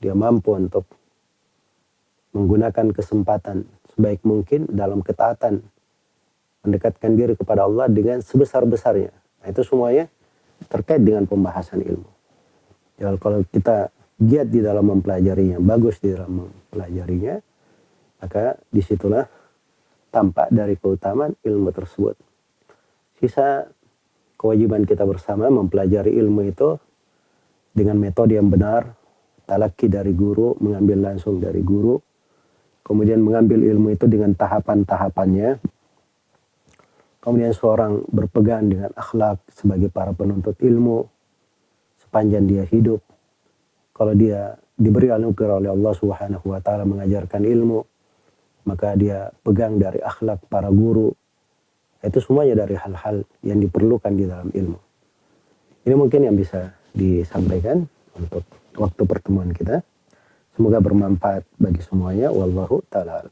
Dia mampu untuk menggunakan kesempatan sebaik mungkin dalam ketaatan, mendekatkan diri kepada Allah dengan sebesar-besarnya. Nah, itu semuanya terkait dengan pembahasan ilmu. Ya, kalau kita giat di dalam mempelajarinya, bagus di dalam mempelajarinya, maka disitulah tampak dari keutamaan ilmu tersebut. Sisa kewajiban kita bersama mempelajari ilmu itu dengan metode yang benar, talaki dari guru, mengambil langsung dari guru, kemudian mengambil ilmu itu dengan tahapan-tahapannya. Kemudian seorang berpegang dengan akhlak sebagai para penuntut ilmu sepanjang dia hidup. Kalau dia diberi anugerah oleh Allah Subhanahu wa taala mengajarkan ilmu, maka dia pegang dari akhlak para guru. Itu semuanya dari hal-hal yang diperlukan di dalam ilmu. Ini mungkin yang bisa disampaikan untuk waktu pertemuan kita. Semoga bermanfaat bagi semuanya. Wallahu ta'ala.